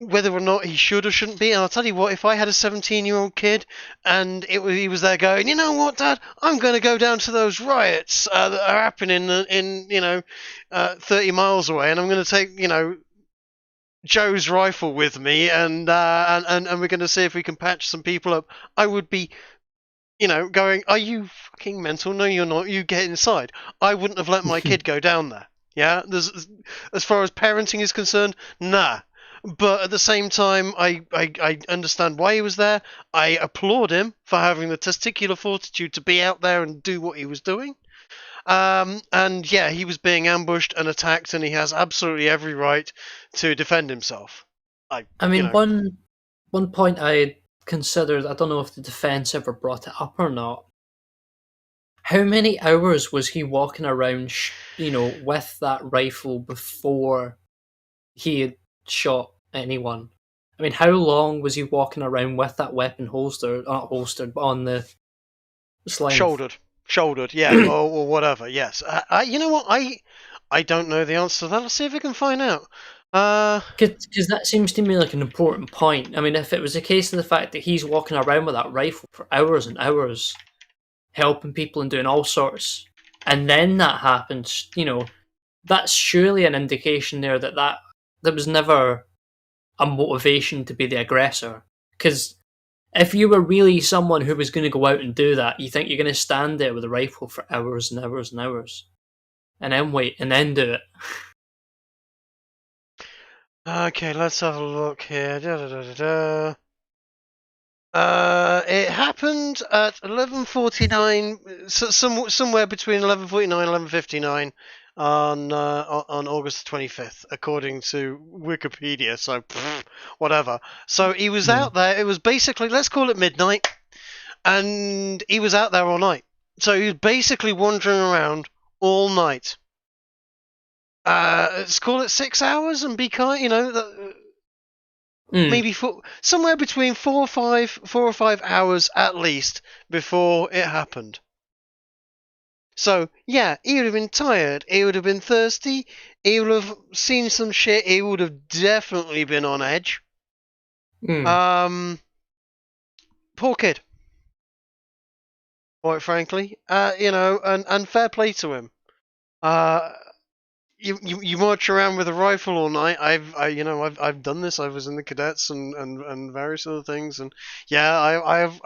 Whether or not he should or shouldn't be, and I'll tell you what, if I had a 17-year-old kid and he was there going, you know what, Dad, I'm going to go down to those riots that are happening in 30 miles away, and I'm going to take Joe's rifle with me, and we're going to see if we can patch some people up, I would be, going, are you fucking mental? No, you're not. You get inside. I wouldn't have let my kid go down there. Yeah, as far as parenting is concerned, nah. But at the same time, I understand why he was there. I applaud him for having the testicular fortitude to be out there and do what he was doing. And yeah, he was being ambushed and attacked, and he has absolutely every right to defend himself. One point I considered, I don't know if the defense ever brought it up or not. How many hours was he walking around, with that rifle before he had shot anyone? How long was he walking around with that weapon not holstered, but on the sling? Shouldered, yeah, or whatever. Yes, you know what? I don't know the answer to that. Let's see if we can find out. Because that seems to me like an important point. If it was a case of the fact that he's walking around with that rifle for hours and hours, helping people and doing all sorts, and then that happens, that's surely an indication there that there was never a motivation to be the aggressor. Because if you were really someone who was going to go out and do that, you think you're going to stand there with a rifle for hours and hours and hours, and then wait, and then do it. Okay, let's have a look here. It happened at 11:49, somewhere between 11:49 and 11:59 on August 25th, according to Wikipedia. So whatever. So he was out there. It was basically, let's call it midnight, and he was out there all night. So he was basically wandering around all night. Let's call it 6 hours and be kind. Maybe somewhere between 4 or 5 hours at least before it happened. So yeah, he would have been tired. He would have been thirsty. He would have seen some shit. He would have definitely been on edge. Poor kid. Quite frankly, and fair play to him. You march around with a rifle all night. I've done this. I was in the cadets and various other things, and yeah, I've.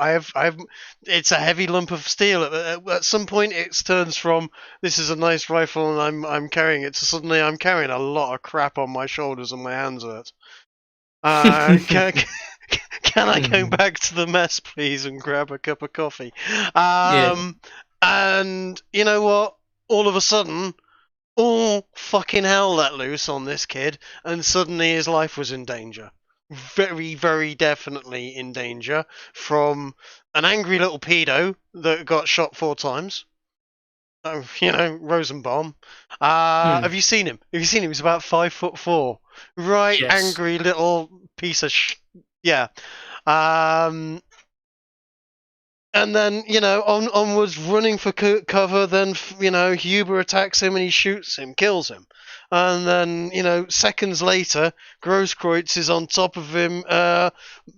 It's a heavy lump of steel. At some point, it turns from this is a nice rifle and I'm carrying it to suddenly I'm carrying a lot of crap on my shoulders and my hands hurt. Can I go back to the mess, please, and grab a cup of coffee? And you know what? All of a sudden, all fucking hell let loose on this kid, and suddenly his life was in danger. Very, very definitely in danger from an angry little pedo that got shot 4 times. Rosenbaum. Have you seen him? He's about 5'4". Right, yes. Angry little piece of yeah. And then, onwards, running for cover, then, Huber attacks him and he shoots him, kills him. And then, seconds later, Grosskreutz is on top of him,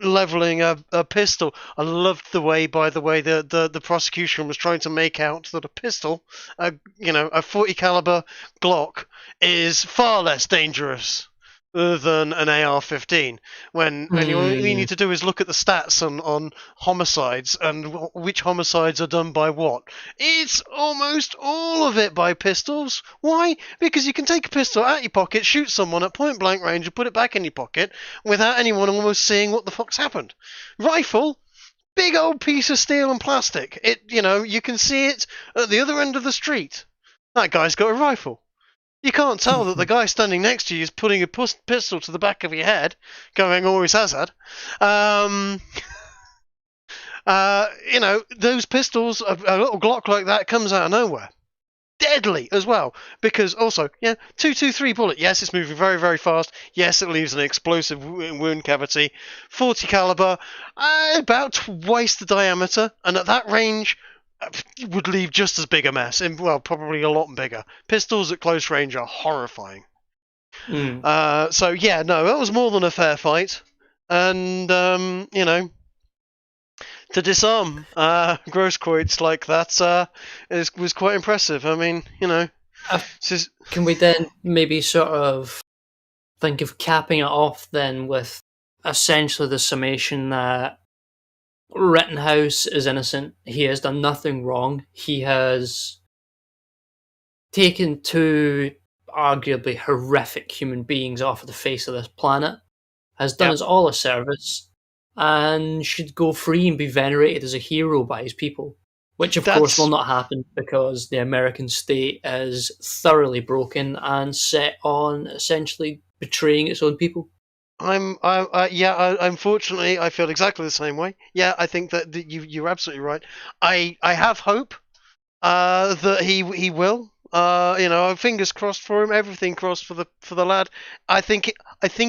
leveling a pistol. I loved the way, by the way, the prosecution was trying to make out that a pistol, a 40 caliber Glock, is far less dangerous than an AR-15. When all you need to do is look at the stats on homicides and which homicides are done by what. It's almost all of it by pistols. Why? Because you can take a pistol out your pocket, shoot someone at point blank range and put it back in your pocket without anyone almost seeing what the fuck's happened. Rifle, big old piece of steel and plastic. You can see it at the other end of the street. That guy's got a rifle. You can't tell that the guy standing next to you is putting a pistol to the back of your head, going, always has had. Those pistols, a little Glock like that comes out of nowhere. Deadly as well. Because also, 223 bullet. Yes, it's moving very, very fast. Yes, it leaves an explosive wound cavity. 40 caliber, about twice the diameter. And at that range, would leave just as big a mess, and probably a lot bigger. Pistols at close range are horrifying. That was more than a fair fight, and to disarm Grosskreutz like that was quite impressive. I mean, Can we then maybe sort of think of capping it off then with essentially the summation that Rittenhouse is innocent. He has done nothing wrong. He has taken 2 arguably horrific human beings off of the face of this planet, has done us all a service, and should go free and be venerated as a hero by his people. Which, of course, will not happen because the American state is thoroughly broken and set on essentially betraying its own people. Unfortunately, I feel exactly the same way. Yeah, I think that you're absolutely right. I have hope that he will. Fingers crossed for him. Everything crossed for the lad. I think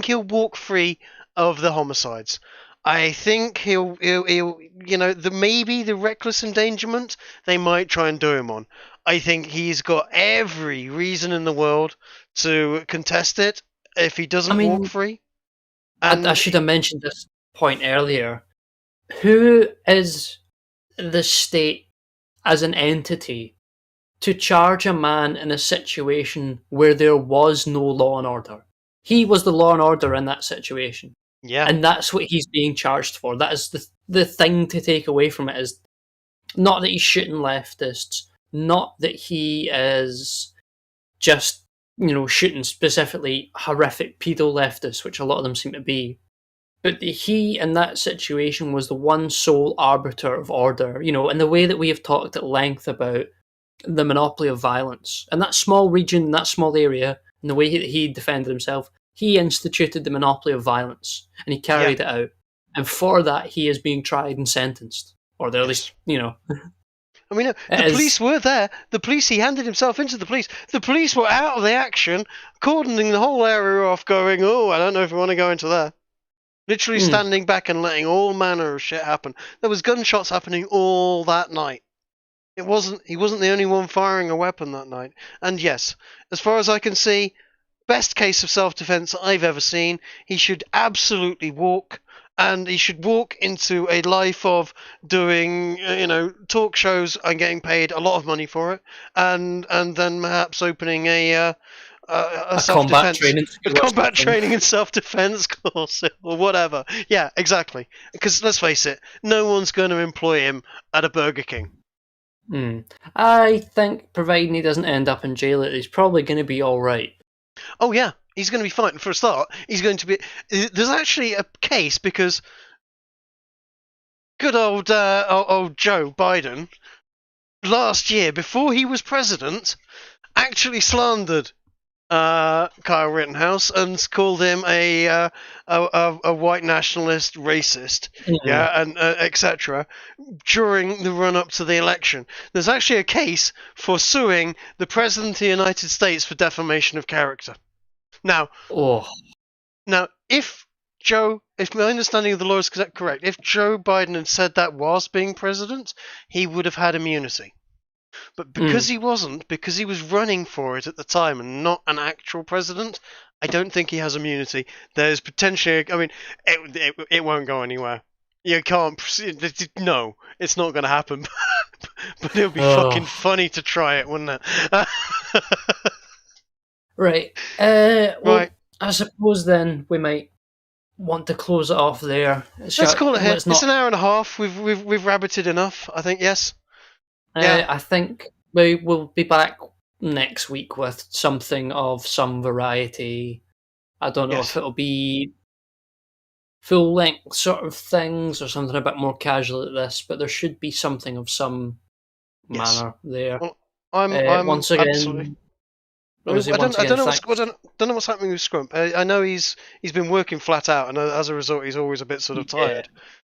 he'll walk free of the homicides. I think he'll maybe the reckless endangerment they might try and do him on. I think he's got every reason in the world to contest it if he doesn't walk free. I should have mentioned this point earlier. Who is the state as an entity to charge a man in a situation where there was no law and order? He was the law and order in that situation. Yeah. And that's what he's being charged for. That is the thing to take away from it, is not that he's shooting leftists, not that he is just, shooting specifically horrific pedo leftists, which a lot of them seem to be. But he, in that situation, was the one sole arbiter of order, in the way that we have talked at length about the monopoly of violence. In that small region, that small area, in the way that he defended himself, he instituted the monopoly of violence, and he carried it out. And for that, he is being tried and sentenced. Or at least, I mean, the police were there. The police, he handed himself into the police. The police were out of the action, cordoning the whole area off, going, oh, I don't know if we want to go into there. Literally standing back and letting all manner of shit happen. There was gunshots happening all that night. He wasn't the only one firing a weapon that night. And yes, as far as I can see, best case of self-defense I've ever seen. He should absolutely walk. And he should walk into a life of doing, talk shows and getting paid a lot of money for it, and then perhaps opening a combat training and self-defense course or whatever. Yeah, exactly. Because let's face it, no one's going to employ him at a Burger King. I think, providing he doesn't end up in jail, he's probably going to be all right. Oh yeah. He's going to be fine. For a start, he's going to be... There's actually a case because good old Joe Biden, last year, before he was president, actually slandered Kyle Rittenhouse and called him a white nationalist racist, and etc. during the run-up to the election. There's actually a case for suing the President of the United States for defamation of character. Now, if my understanding of the law is correct, if Joe Biden had said that whilst being president, he would have had immunity. But because he wasn't, because he was running for it at the time and not an actual president, I don't think he has immunity. There's potentially, I mean, it won't go anywhere. You can't, no, it's not going to happen. But it would be fucking funny to try it, wouldn't it? Right. Right. I suppose then we might want to close it off there. Let's call it here. It's an hour and a half. We've rabbited enough, I think. Yes. I think we will be back next week with something of some variety. I don't know if it'll be full length sort of things or something a bit more casual at this, but there should be something of some manner there. Well, I'm once again. Absolutely. I don't know what's happening with Scrump. I know he's been working flat out, and as a result, he's always a bit sort of tired.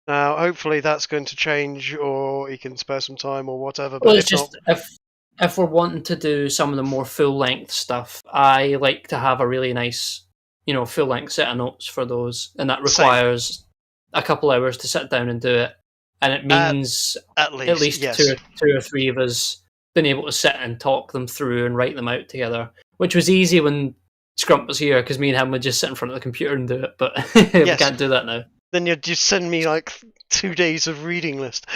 Now, hopefully, that's going to change, or he can spare some time, or whatever. But well, it's just if we're wanting to do some of the more full length stuff, I like to have a really nice, full length set of notes for those, and that requires a couple hours to sit down and do it, and it means at least two or three of us been able to sit and talk them through and write them out together, which was easy when Scrump was here because me and him would just sit in front of the computer and do it, but we can't do that now. Then you'd just send me like 2 days of reading list.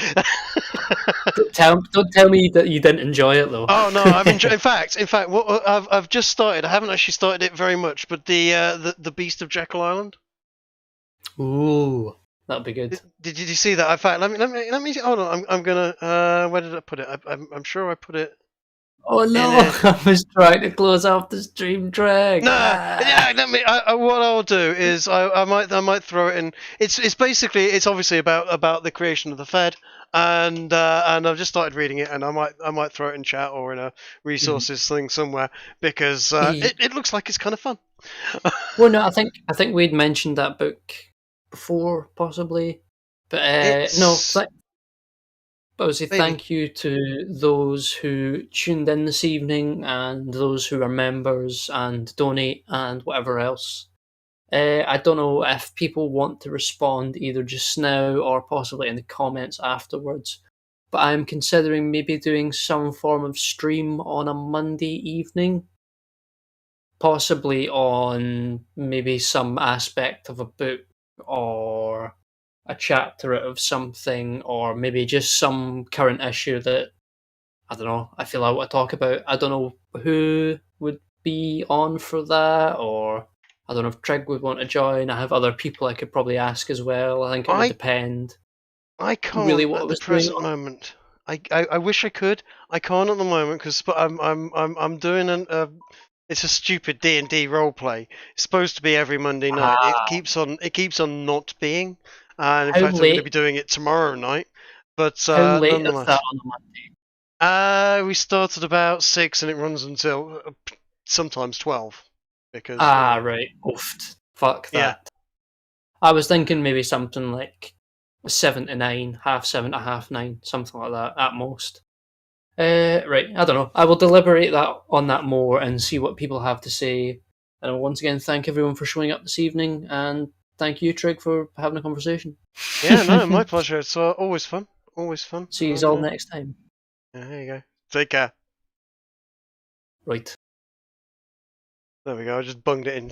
Don't tell me that you didn't enjoy it though. Oh no, I've enjoyed. In fact, what I've just started. I haven't actually started it very much, but the Beast of Jekyll Island. Ooh. That'd be good. Did you see that? In fact, let me. Hold on. I'm gonna. Where did I put it? I'm sure I put it. Oh no! I was trying to close off the stream track. No, let me. What I'll do is I might throw it in. It's basically obviously about the creation of the Fed, and I've just started reading it, and I might throw it in chat or in a resources thing somewhere because it looks like it's kind of fun. Well, no, I think we'd mentioned that book before, possibly, but no. But I would say thank you to those who tuned in this evening and those who are members and donate and whatever else. I don't know if people want to respond either just now or possibly in the comments afterwards, but I'm considering maybe doing some form of stream on a Monday evening, possibly on maybe some aspect of a book or a chapter out of something, or maybe just some current issue that, I don't know, I feel I want to talk about. I don't know who would be on for that, or I don't know if Trig would want to join. I have other people I could probably ask as well. I think it would depend. I can't really what at the present moment. I wish I could. I can't at the moment because I'm doing It's a stupid D&D roleplay. It's supposed to be every Monday night. Ah. It keeps on not being. And in How fact, I'm going to late? be doing it tomorrow night. But How late is nonetheless, that on a Monday? we start at about 6 and it runs until sometimes 12. Because Right. Oofed. Fuck Yeah. that. I was thinking maybe something like 7 to 9, half 7 to half 9, something like that at most. Right, I don't know. I will deliberate on that more and see what people have to say. And once again, thank everyone for showing up this evening, and thank you, Trig, for having a conversation. Yeah, no, my pleasure. It's always fun. Always fun. See you all next time. Yeah, there you go. Take care. Right. There we go. I just bunged it in.